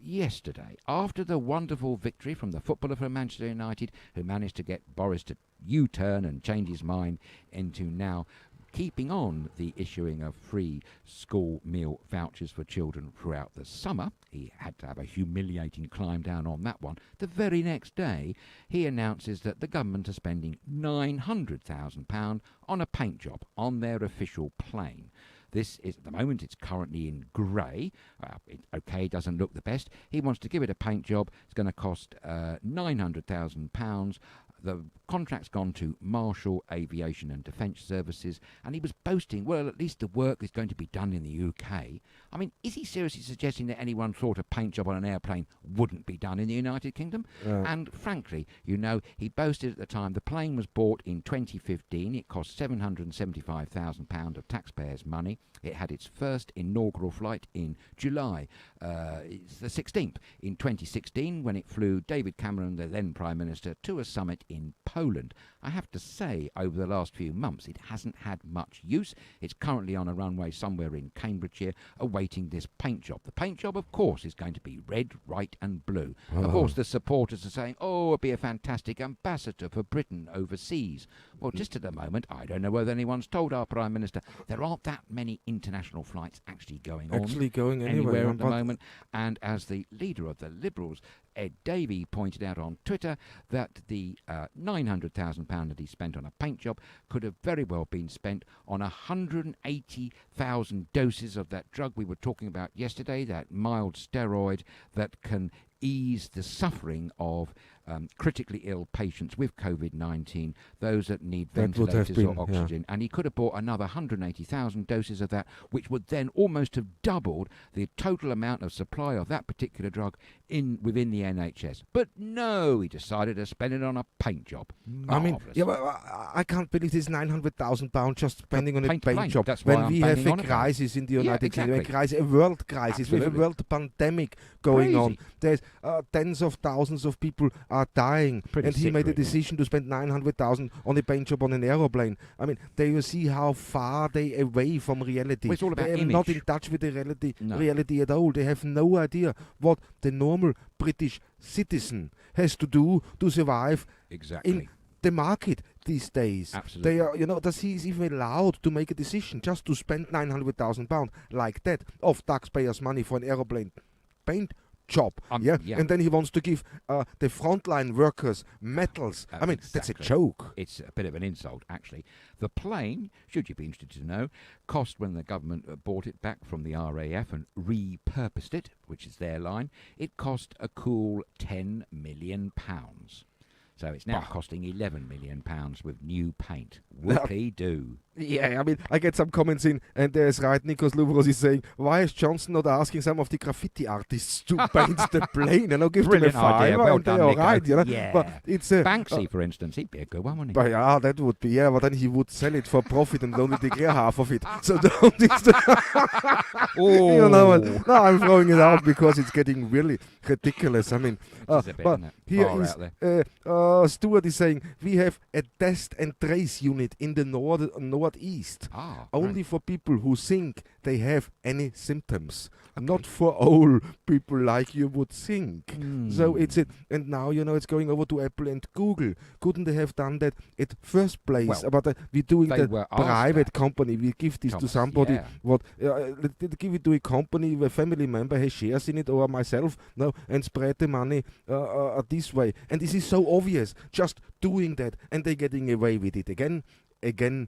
yesterday, after the wonderful victory from the footballer from Manchester United, who managed to get Boris to U-turn and change his mind into now keeping on the issuing of free school meal vouchers for children throughout the summer. He had to have a humiliating climb down on that one. The very next day, he announces that the government are spending £900,000 on a paint job on their official plane. This is, at the moment, it's currently in grey. It doesn't look the best. He wants to give it a paint job. It's going to cost £900,000. The contract's gone to Marshall Aviation and Defence Services, and he was boasting, well, at least the work is going to be done in the UK. I mean, is he seriously suggesting that anyone thought a paint job on an airplane wouldn't be done in the United Kingdom? And frankly, he boasted at the time the plane was bought in 2015. It cost £775,000 of taxpayers' money. It had its first inaugural flight in July, it's the 16th, in 2016, when it flew David Cameron, the then Prime Minister, to a summit in Poland. I have to say, over the last few months, it hasn't had much use. It's currently on a runway somewhere in Cambridgeshire, awaiting this paint job. The paint job, of course, is going to be red, white and blue. Of course, the supporters are saying, it'll be a fantastic ambassador for Britain overseas. Well, just at the moment, I don't know whether anyone's told our Prime Minister, there aren't that many international flights actually going anywhere at the moment. And as the leader of the Liberals, Ed Davey, pointed out on Twitter that the £900,000 that he spent on a paint job could have very well been spent on 180,000 doses of that drug we were talking about yesterday, that mild steroid that can ease the suffering of critically ill patients with COVID-19, those that need ventilators or oxygen. And he could have bought another 180,000 doses of that, which would then almost have doubled the total amount of supply of that particular drug within the NHS. But no, he decided to spend it on a paint job. Marvellous. I mean, I can't believe this £900,000 just spending on a paint job. That's when we have a crisis in the United Kingdom, a world crisis, with a world pandemic going on. There's tens of thousands of people are dying, and he made a decision to spend £900,000 on a paint job on an aeroplane. I mean, there you see how far they away from reality. Well, it's all about they are image. not in touch with the reality at all. They have no idea what the normal British citizen has to do to survive in the market these days. Absolutely. They are, that he is even allowed to make a decision just to spend £900,000 like that of taxpayers' money for an aeroplane paint job. And then he wants to give the frontline workers medals. I mean, that's a joke. It's a bit of an insult, actually. The plane, should you be interested to know, cost, when the government bought it back from the RAF and repurposed it, which is their line, it cost a cool £10 million. So it's now costing £11 million with new paint. Whoopee-doo. Yeah, I mean, I get some comments in, and there's Nikos Louvros is saying, why is Johnson not asking some of the graffiti artists to paint the plane? And I'll give them a idea. Well and done, they're all Nico. right, Yeah. But it's Banksy, for instance, he'd be a good one, wouldn't he? But yeah, that would be, but then he would sell it for profit and only declare half of it. So don't... no, I'm throwing it out because it's getting really ridiculous. I mean, but here is Stuart is saying, we have a test and trace unit in the northeast. Only for people who think they have any symptoms, not for all people like you would think. So it's it, and now it's going over to Apple and Google. Couldn't they have done that at first place? But we're doing the private company. We give this to somebody. What give it to a company where a family member has shares in it, or myself? No, and spread the money this way. And this is so obvious. Just doing that, and they're getting away with it again. And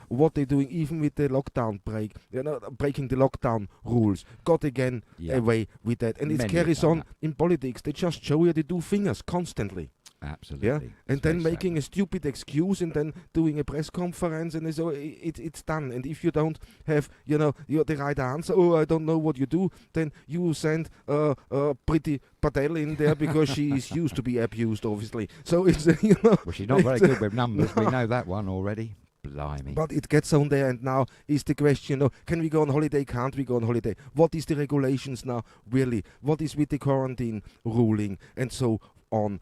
what they're doing, even with the lockdown breaking the lockdown rules, got again away with that. And it carries on in politics. They just show you they do fingers constantly. Absolutely. Yeah, and then making a stupid excuse and then doing a press conference, and so it's done. And if you don't have, the right answer, I don't know what you do, then you send Priti Patel in there because she is used to be abused, obviously. So it's, Well, she's not very good with numbers. We know that one already. Blimey. But it gets on there, and now is the question, can we go on holiday, can't we go on holiday? What is the regulations now, really? What is with the quarantine ruling, and so on?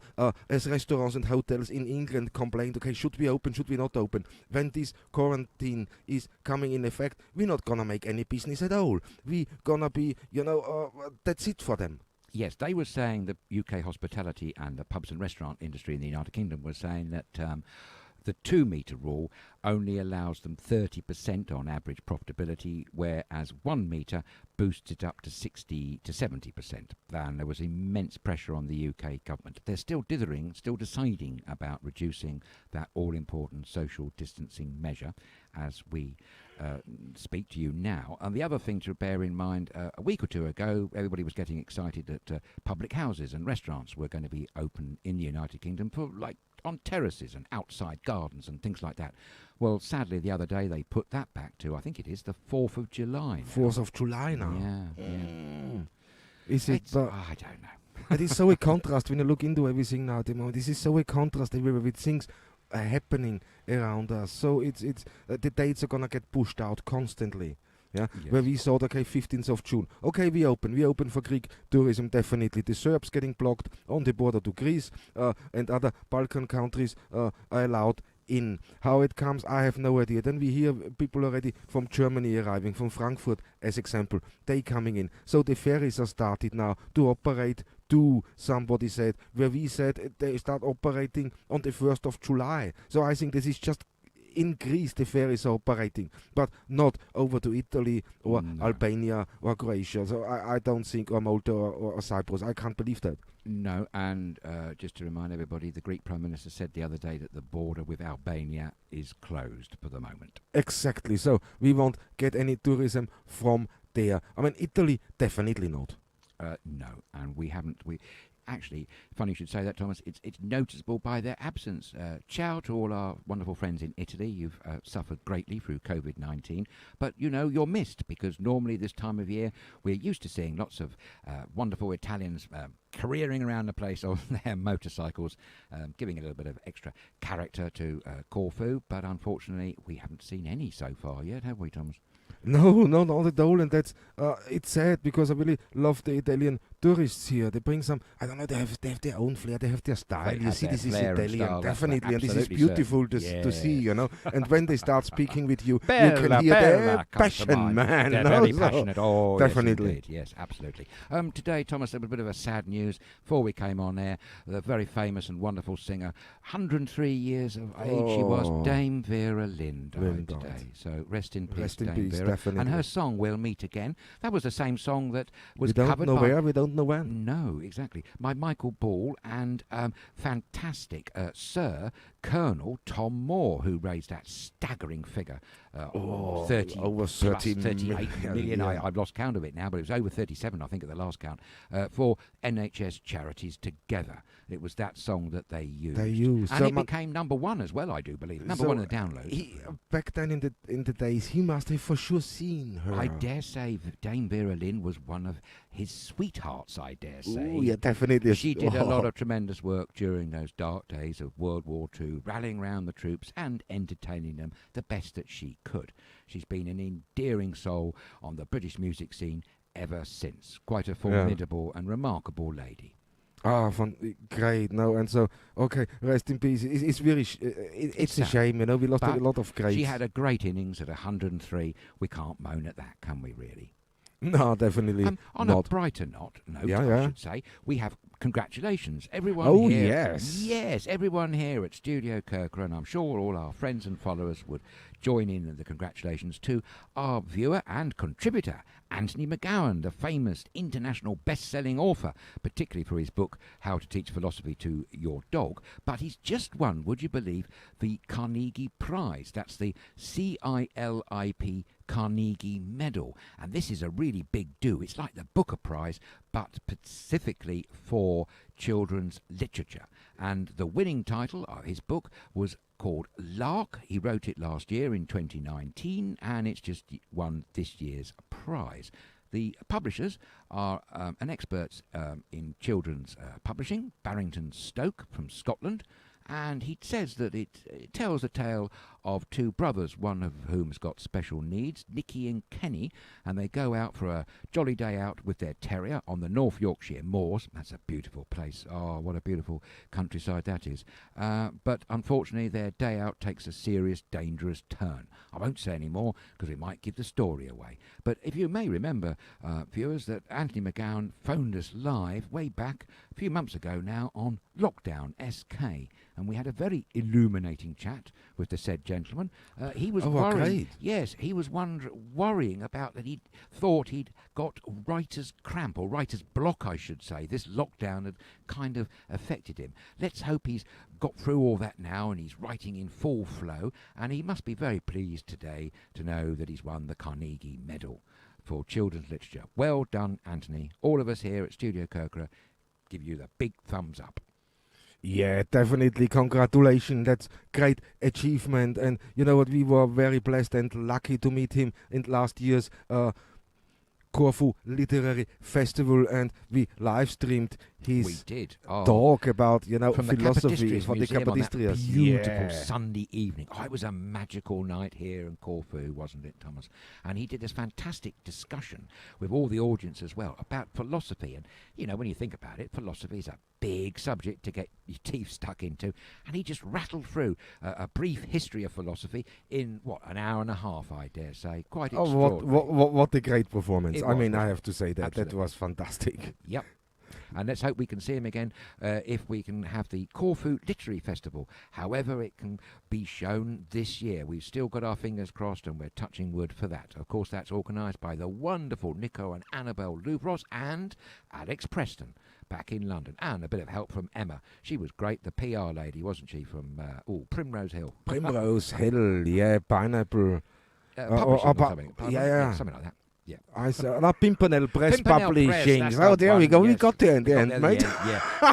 As restaurants and hotels in England complained, okay, should we open, should we not open? When this quarantine is coming in effect, we're not going to make any business at all. We're going to be, that's it for them. Yes, they were saying, the UK hospitality and the pubs and restaurant industry in the United Kingdom was saying that The 2 metre rule only allows them 30% on average profitability, whereas 1 metre boosts it up to 60 to 70%. And there was immense pressure on the UK government. They're still dithering, still deciding about reducing that all-important social distancing measure as we speak to you now. And the other thing to bear in mind, a week or two ago, everybody was getting excited that public houses and restaurants were going to be open in the United Kingdom for, like, on terraces and outside gardens and things like that. Well, sadly, the other day they put that back to, I think it is the 4th of July. 4th of July now. Yeah. Is it? I don't know. It is so a contrast when you look into everything now at the moment. This is so a contrast everywhere with things happening around us. So it's the dates are gonna get pushed out constantly. Yeah, Yes. where we thought, okay, 15th of June. Okay, we open for Greek tourism, definitely. The Serbs getting blocked on the border to Greece, and other Balkan countries are allowed in. How it comes, I have no idea. Then we hear people already from Germany arriving, from Frankfurt, as example, they coming in. So the ferries are started now to operate to, somebody said, where we said they start operating on the 1st of July. So I think this is just in Greece the ferries are operating, but not over to Italy or Albania or Croatia. So I don't think, or Malta or Cyprus. I can't believe that. No, and just to remind everybody, the Greek Prime Minister said the other day that the border with Albania is closed for the moment. Exactly. So we won't get any tourism from there. I mean, Italy, definitely not. No, and we haven't. Actually, funny you should say that, Thomas. It's noticeable by their absence. Ciao to all our wonderful friends in Italy. You've suffered greatly through COVID-19, but you know you're missed, because normally this time of year we're used to seeing lots of wonderful Italians careering around the place on their motorcycles, giving a little bit of extra character to Corfu. But unfortunately, we haven't seen any so far yet, have we, Thomas? No, not at all, and that's it's sad, because I really love the Italian tourists here. They bring some, I don't know, they have their own flair, they have their style. You see, this is Italian, style, definitely, and this is absolutely beautiful to see, you know. And when they start speaking with you, you can hear their passion, man. They're no? very So passionate. Oh, definitely. Yes, absolutely. Today, Thomas, there was a bit of a sad news before we came on air. The very famous and wonderful singer, 103 years of age she was, Dame Vera Lynn died today. So rest in peace, Dame Vera. Definitely. And her song, We'll Meet Again, that was the same song that was we don't covered know by... where, we don't know when. No, exactly. By Michael Ball and fantastic Sir Colonel Tom Moore, who raised that staggering figure, 30 over 30 38 million. Yeah. I've lost count of it now, but it was over 37, I think, at the last count, for NHS charities together. It was that song that they used. And so it became number one as well, I do believe. Number one in the downloads. Back then in the days, he must have for sure seen her. I dare say Dame Vera Lynn was one of his sweethearts, I dare say. Ooh, yeah, definitely. She did a lot of tremendous work during those dark days of World War II, rallying around the troops and entertaining them the best that she could. She's been an endearing soul on the British music scene ever since. Quite a formidable and remarkable lady. Great, no, and so, okay, rest in peace. It's really, it's a shame, you know, we lost a lot of greats. She had a great innings at 103. We can't moan at that, can we, really? No, definitely on not. a brighter note, I should say, we have congratulations. Everyone here. Yes, everyone here at StudioKerkyra, and I'm sure all our friends and followers would join in the congratulations to our viewer and contributor, Anthony McGowan, the famous international best-selling author, particularly for his book, How to Teach Philosophy to Your Dog. But he's just won, would you believe, the Carnegie Prize. That's the CILIP Carnegie Medal. And this is a really big do. It's like the Booker Prize, but specifically for children's literature. And the winning title of his book was called Lark. He wrote it last year in 2019, and it's just won this year's prize. The publishers are an experts in children's publishing, Barrington Stoke from Scotland, and he says that it tells a tale of two brothers, one of whom's got special needs, Nicky and Kenny, and they go out for a jolly day out with their terrier on the North Yorkshire moors. That's a beautiful place. Oh, what a beautiful countryside that is. But unfortunately, their day out takes a serious, dangerous turn. I won't say any more because it might give the story away. But if you may remember, viewers, that Anthony McGowan phoned us live way back a few months ago now on Lockdown SK, and we had a very illuminating chat with the said gentleman. He was worrying. Great. Yes, he was worrying about that. He thought he'd got writer's cramp, or writer's block, I should say. This lockdown had kind of affected him. Let's hope he's got through all that now and he's writing in full flow, and he must be very pleased today to know that he's won the Carnegie Medal for children's literature. Well done, Anthony. All of us here at StudioKerkyra give you the big thumbs up. Yeah, definitely. Congratulations. That's great achievement. And you know what? We were very blessed and lucky to meet him in last year's Corfu Literary Festival, and we live streamed his talk about, from philosophy for the Capodistrias. Beautiful Sunday evening. Oh, it was a magical night here in Corfu, wasn't it, Thomas? And he did this fantastic discussion with all the audience as well about philosophy. And, when you think about it, philosophy is a big subject to get your teeth stuck into. And he just rattled through a brief history of philosophy in, an hour and a half, I dare say. Quite extraordinary. What a great performance. I have to say that. Absolutely. That was fantastic. Yep. And let's hope we can see him again if we can have the Corfu Literary Festival. However it can be shown this year. We've still got our fingers crossed and we're touching wood for that. Of course, that's organised by the wonderful Nico and Annabelle Louvros and Alex Preston back in London. And a bit of help from Emma. She was great, the PR lady, wasn't she, from Primrose Hill. Primrose Hill, yeah, Pineapple. Something like that. Yeah, I saw Pimpernel Press Pimpernel Publishing. Press, oh, there we go. Yes. We got there in the end, mate.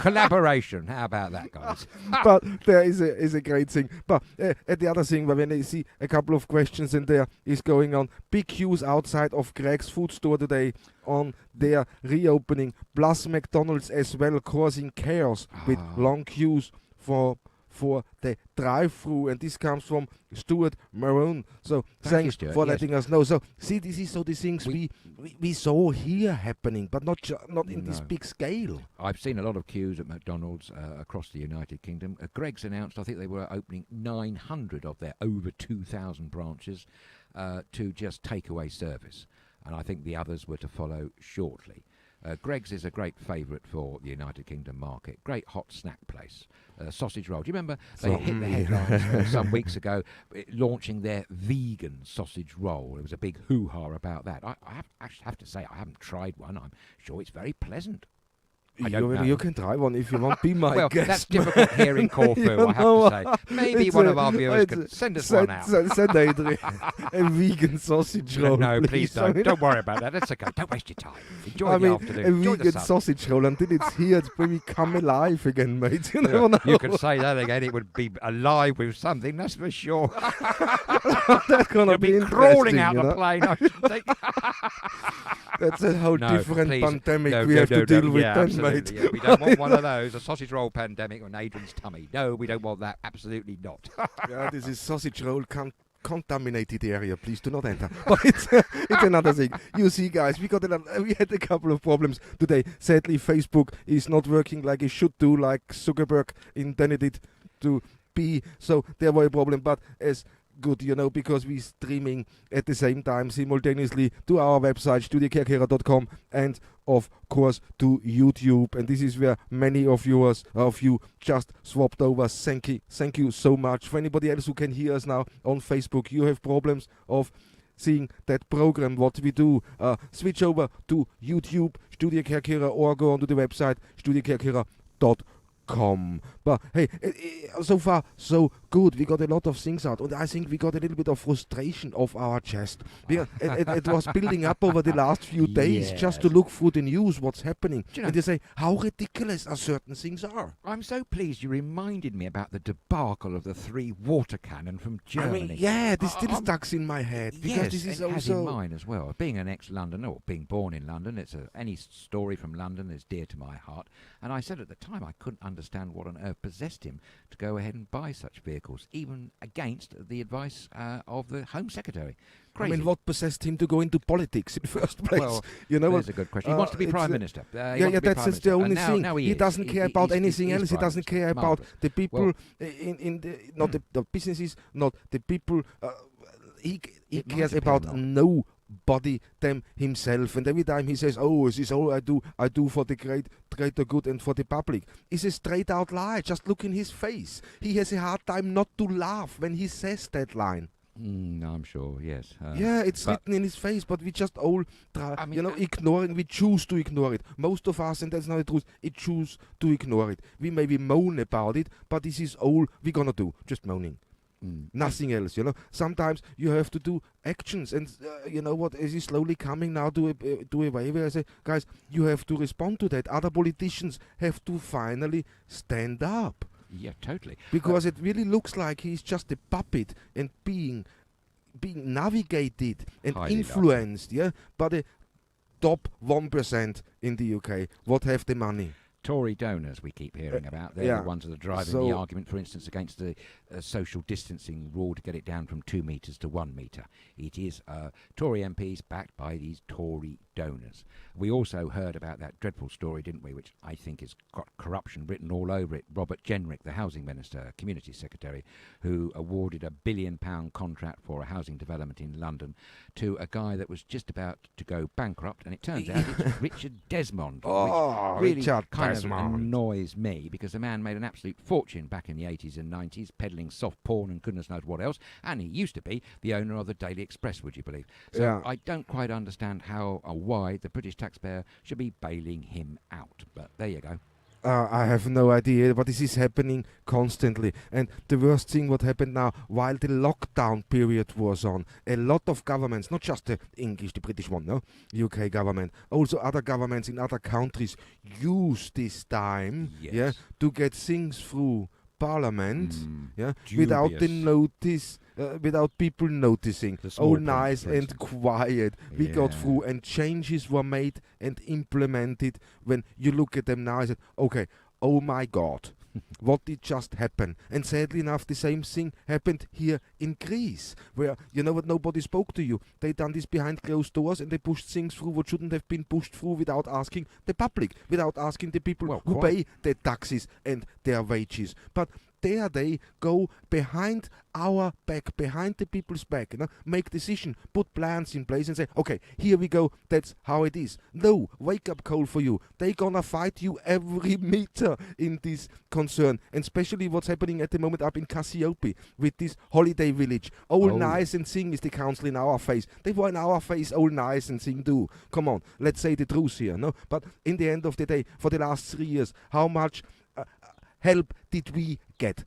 Collaboration. How about that, guys? But there is a great thing. But the other thing, when I see a couple of questions in there is going on, big queues outside of Greg's food store today on their reopening, plus McDonald's as well causing chaos with long queues for the drive-through, and this comes from Stuart Maroon. So thanks for letting us know. So see, this is the things we saw here happening, but not in this big scale. I've seen a lot of queues at McDonald's across the United Kingdom. Greg's announced, I think they were opening 900 of their over 2,000 branches to just takeaway service, and I think the others were to follow shortly. Greg's is a great favourite for the United Kingdom market. Great hot snack place. Sausage roll. Do you remember they hit the headlines some weeks ago launching their vegan sausage roll? There was a big hoo-ha about that. I actually have to say I haven't tried one. I'm sure it's very pleasant. You can try one if you want. Be my guest. That's difficult here in Corfu, I have to say. Maybe one of our viewers could send us one out. Send Adrian a vegan sausage roll. No, please don't. Don't worry about that. That's okay. Don't waste your time. Enjoy the afternoon. A vegan sausage roll until it's here. It's maybe come alive again, mate. You never know. You can say that again. It would be alive with something, that's for sure. That's gonna be crawling out the plane, I should think. That's a whole different pandemic we have to deal with then, mate. Yeah, we don't want one of those, a sausage roll pandemic on Adrian's tummy. No, we don't want that. Absolutely not. This is sausage roll contaminated area. Please do not enter. But it's another thing. You see, guys, we had a couple of problems today. Sadly, Facebook is not working like it should do, like Zuckerberg intended it to be. So there was a problem. But as good, because we're streaming at the same time simultaneously to our website StudioKerkyra.com and of course to YouTube, and this is where many of you just swapped over. Thank you so much. For anybody else who can hear us now on Facebook, you have problems of seeing that program, what we do, switch over to YouTube, StudioKerkyra, or go onto the website StudioKerkyra.com. But hey, so far so good. We got a lot of things out, and I think we got a little bit of frustration off our chest. It was building up over the last few days, just to look through the news, what's happening, and you say how ridiculous certain things are. I'm so pleased you reminded me about the debacle of the 3 water cannon from Germany. This still stuck in my head, because this is has in mine as well. Being an ex-Londoner, or being born in London, any story from London is dear to my heart. And I said at the time I couldn't understand understand what on earth possessed him to go ahead and buy such vehicles, even against the advice of the Home Secretary. Crazy. I mean, what possessed him to go into politics in the first place? Well, you know, that's a good question. He wants to be Prime Minister. That's the only thing. He doesn't care about anything else. He doesn't care about the people not the businesses, not the people. He cares about nobody them himself. And every time he says, "Oh, this is all I do for the greater good and for the public," it's a straight out lie. Just look in his face. He has a hard time not to laugh when he says that line. I'm sure, yes. It's written in his face, but we just all ignoring. We choose to ignore it. Most of us, and that's not the truth, choose to ignore it. We maybe moan about it, but this is all we're gonna do, just moaning. Nothing else, you know. Sometimes you have to do actions, and you know what? As is slowly coming now to a way where I say, guys, you have to respond to that. Other politicians have to finally stand up. Yeah, totally. Because it really looks like he's just a puppet and being navigated and influenced, by the top 1% in the UK. What have the money? Tory donors we keep hearing about. They're the ones that are driving the argument, for instance, against the social distancing rule to get it down from 2 metres to 1 metre. It is Tory MPs backed by these Tory donors. We also heard about that dreadful story, didn't we, which I think has got corruption written all over it. Robert Jenrick, the Housing Minister, Community Secretary, who awarded a £1 billion contract for a housing development in London to a guy that was just about to go bankrupt, and it turns out it's Richard Desmond, which really kind of annoys me, because the man made an absolute fortune back in the 80s and 90s, peddling soft porn and goodness knows what else, and he used to be the owner of the Daily Express, would you believe? So I don't quite understand how or why the British taxpayer should be bailing him out, but there you go. I have no idea, but this is happening constantly. And the worst thing what happened now, while the lockdown period was on, a lot of governments, not just the English, the British one, no, UK government, also other governments in other countries use this time, to get things through Parliament, without the notice, without people noticing. All nice and quiet. We got through, and changes were made and implemented. When you look at them now, I said, okay, oh my God, what did just happen? And sadly enough, the same thing happened here in Greece, where, you know what, nobody spoke to you. They done this behind closed doors, and they pushed things through what shouldn't have been pushed through without asking the public, without asking the people who pay their taxes and their wages. But there they go behind our back, behind the people's back, make decision, put plans in place and say, okay, here we go, that's how it is. No, wake up call for you. They gonna fight you every meter in this concern, and especially what's happening at the moment up in Cassiope with this holiday village. All nice and sing is the council in our face. They were in our face, all nice and sing do. Come on, let's say the truth here, no? But in the end of the day, for the last 3 years, how much help did we get?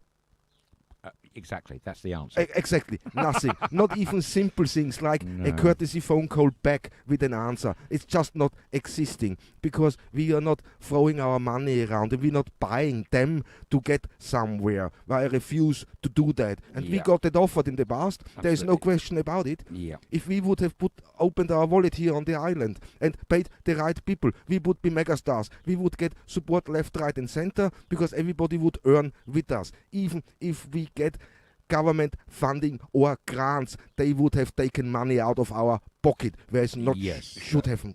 Exactly, that's the answer. Exactly, nothing. Not even simple things like a courtesy phone call back with an answer. It's just not existing, because we are not throwing our money around and we're not buying them to get somewhere. I refuse to do that. And we got it offered in the past. Absolutely. There's no question about it. Yeah. If we would have opened our wallet here on the island and paid the right people, we would be megastars. We would get support left, right and center, because everybody would earn with us. Even if we get government funding or grants, they would have taken money out of our pocket, whereas not should have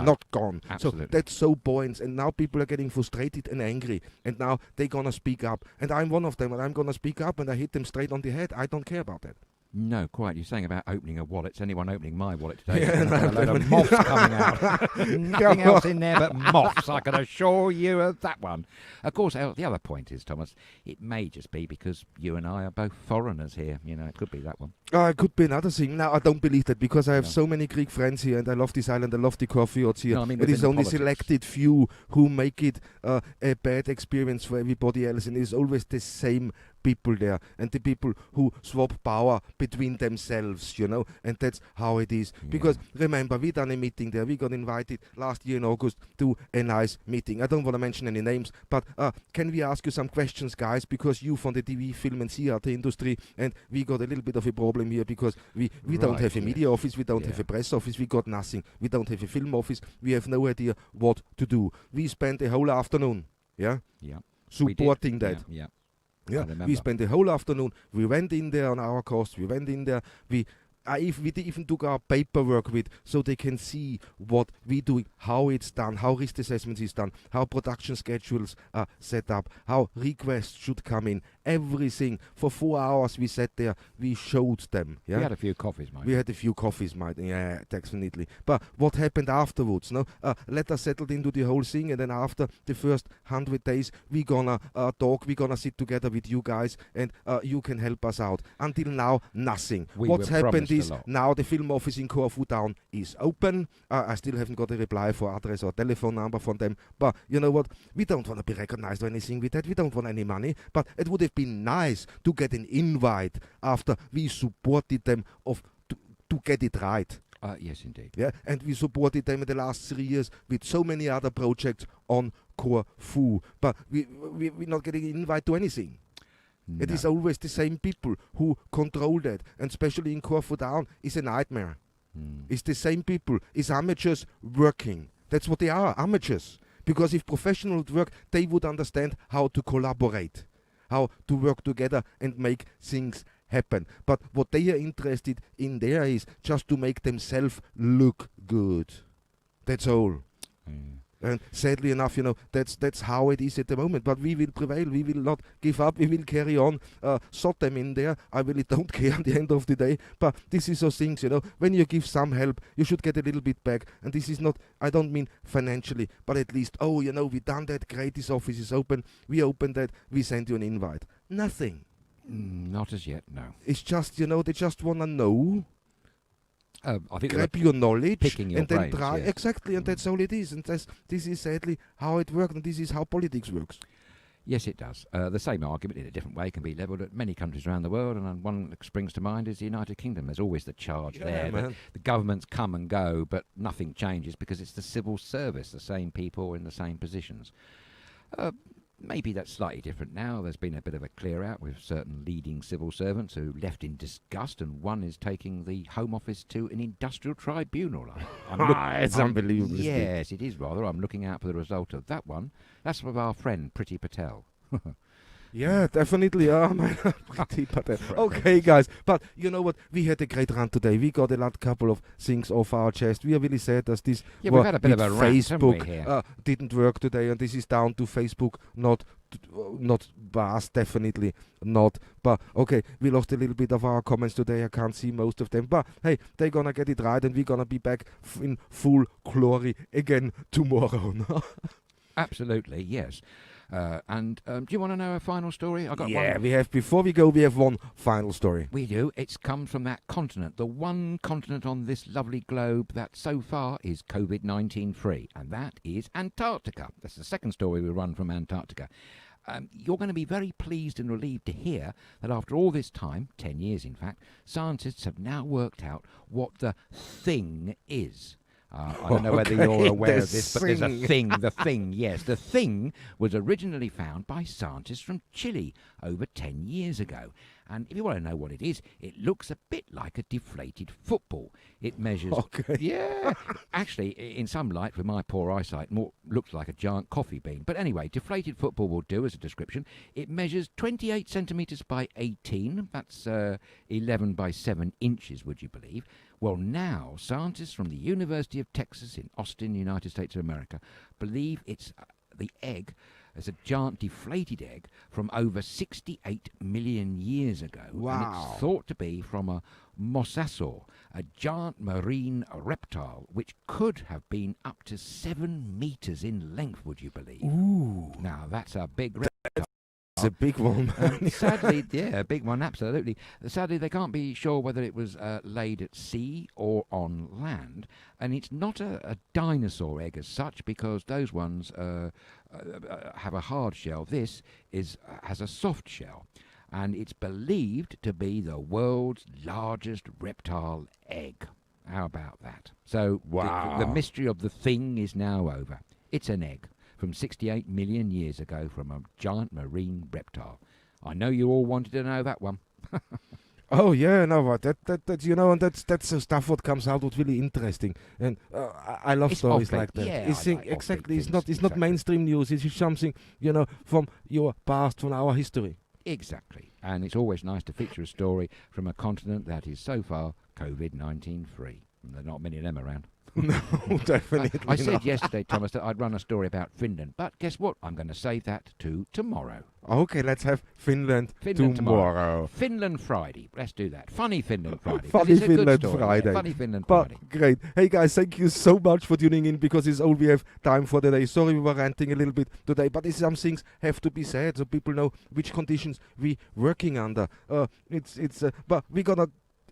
not gone. Absolutely. So that's so buoyant, and now people are getting frustrated and angry, and now they're gonna speak up, and I'm one of them, and I'm gonna speak up, and I hit them straight on the head. I don't care about that. No, quite. You're saying about opening a wallet. It's anyone opening my wallet today. A load of moths coming out. Nothing else in there but moths, I can assure you of that one. Of course, the other point is, Thomas, it may just be because you and I are both foreigners here. You know, it could be that one. It could be another thing. Now, I don't believe that, because I have so many Greek friends here, and I love this island, I love the Corfu Ep16 here. No, I mean, it is only selected few who make it a bad experience for everybody else, and it's always the same people there, and the people who swap power between themselves, and that's how it is. Because remember, we done a meeting there. We got invited last year in August to a nice meeting. I don't want to mention any names, but can we ask you some questions, guys? Because you from the TV, film and theater industry, and we got a little bit of a problem here, because we don't have a media office, we don't have a press office, we got nothing. We don't have a film office, we have no idea what to do. We spent a whole afternoon, supporting that. Yeah. Yeah, we spent the whole afternoon. We went in there on our cost. We went in there. We even took our paperwork with, so they can see what we do, how it's done, how risk assessments is done, how production schedules are set up, how requests should come in, everything. For 4 hours we sat there, we showed them. Yeah? We had a few coffees, mate. We had a few coffees, mate. Yeah, definitely. But what happened afterwards? No, let us settle into the whole thing, and then after the first 100 days, we gonna talk. We gonna sit together with you guys, and you can help us out. Until now, nothing. What's happened is now the film office in Corfu town is open. I still haven't got a reply for address or telephone number from them. But you know what? We don't want to be recognized or anything with that. We don't want any money. But it would have been nice to get an invite after we supported them to get it right. Yes, indeed. Yeah, and we supported them in the last 3 years with so many other projects on Corfu. But we're not getting an invite to anything. No. It is always the same people who control that, and especially in Corfu Town, is a nightmare. It's the same people. It's amateurs working. That's what they are, amateurs. Because if professionals would work, they would understand how to collaborate, how to work together and make things happen. But what they are interested in there is just to make themselves look good. That's all. And sadly enough, that's how it is at the moment. But we will prevail. We will not give up. We will carry on. Sort them in there. I really don't care at the end of the day. But this is those things, when you give some help, you should get a little bit back. And this is not, I don't mean financially, but at least, we done that. Great, this office is open. We opened that. We sent you an invite. Nothing. Not as yet, no. It's just, they just want to know. I think grab your knowledge your and brains, then try. yes. Exactly, and that's all it is. And this is sadly how it works, and this is how politics works. Yes, it does. The same argument in a different way can be levelled at many countries around the world, and one that springs to mind is the United Kingdom. There's always the charge there that the governments come and go, but nothing changes because it's the civil service, the same people in the same positions. Maybe that's slightly different now. There's been a bit of a clear out with certain leading civil servants who left in disgust, and one is taking the Home Office to an industrial tribunal. It's unbelievable. Yes, it is rather. I'm looking out for the result of that one. That's from our friend Priti Patel. Yeah, definitely. Priti Patel. Okay, guys. But you know what? We had a great run today. We got a couple of things off our chest. We are really sad that this we've had a bit of a rant, Facebook didn't work today, and this is down to Facebook, not Bas, definitely not. But okay, we lost a little bit of our comments today. I can't see most of them. But hey, they're gonna get it right, and we're gonna be back in full glory again tomorrow. Absolutely, yes. And do you want to know a final story? We have. Before we go, we have one final story. We do. It's come from that continent, the one continent on this lovely globe that so far is COVID-19 free, and that is Antarctica. That's the second story we run from Antarctica. You're going to be very pleased and relieved to hear that after all this time, 10 years in fact, scientists have now worked out what the thing is. I don't know whether you're aware of this, but there's a thing. The thing, yes. The thing was originally found by scientists from Chile over 10 years ago. And if you want to know what it is, it looks a bit like a deflated football. It measures... Okay. Yeah. Actually, in some light, with my poor eyesight, more looks like a giant coffee bean. But anyway, deflated football will do as a description. It measures 28 centimetres by 18. That's 11 by 7 inches, would you believe? Well, now, scientists from the University of Texas in Austin, United States of America, believe it's the egg as a giant deflated egg from over 68 million years ago. Wow. And it's thought to be from a mosasaur, a giant marine reptile, which could have been up to 7 meters in length, would you believe? Ooh. Now, that's a big reptile. It's a big one, man. Sadly, yeah, a big one, absolutely. Sadly, they can't be sure whether it was laid at sea or on land. And it's not a dinosaur egg as such, because those ones have a hard shell. This has a soft shell. And it's believed to be the world's largest reptile egg. How about that? So wow. The mystery of the thing is now over. It's an egg from 68 million years ago from a giant marine reptile. I know you all wanted to know that one. Oh yeah, no, but that you know, and that's the stuff what comes out what's really interesting, and I love It's stories off-beat. like that. Yeah, It's I like exactly. off-beat It's things. not Exactly. mainstream news. It's something from your past, from our history. Exactly. And it's always nice to feature a story from a continent that is so far COVID-19 free. And there are not many of them around. No, definitely. I said not. yesterday, Thomas, that I'd run a story about Finland, but guess what? I'm going to save that to tomorrow. Okay, let's have Finland tomorrow. Finland Friday. Let's do that. Funny Finland Friday. 'Cause Funny it's a good Finland story, Friday. Yeah, funny Finland But Friday. great. Hey guys, thank you so much for tuning in because it's all we have time for today. Sorry we were ranting a little bit today, but some things have to be said so people know which conditions we working under. But we're gonna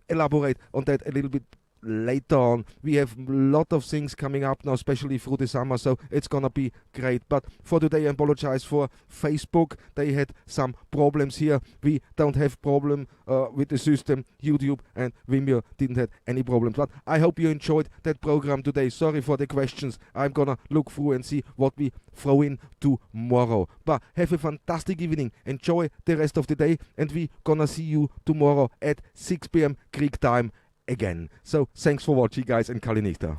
elaborate on that a little bit later on. We have a lot of things coming up now, especially through the summer, so it's gonna be great. But for today, I apologize for Facebook. They had some problems here. We don't have problem with the system. YouTube and Vimeo didn't have any problems. But I hope you enjoyed that program today. Sorry for the questions. I'm gonna look through and see what we throw in tomorrow. But have a fantastic evening. Enjoy the rest of the day, and we gonna see you tomorrow at 6 p.m. Greek time again. So thanks for watching, guys, and Kalinista.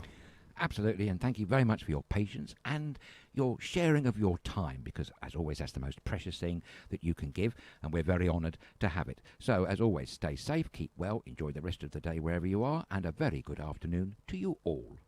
Absolutely, and thank you very much for your patience and your sharing of your time, because as always that's the most precious thing that you can give, and we're very honoured to have it. So as always, stay safe, keep well, enjoy the rest of the day wherever you are, and a very good afternoon to you all.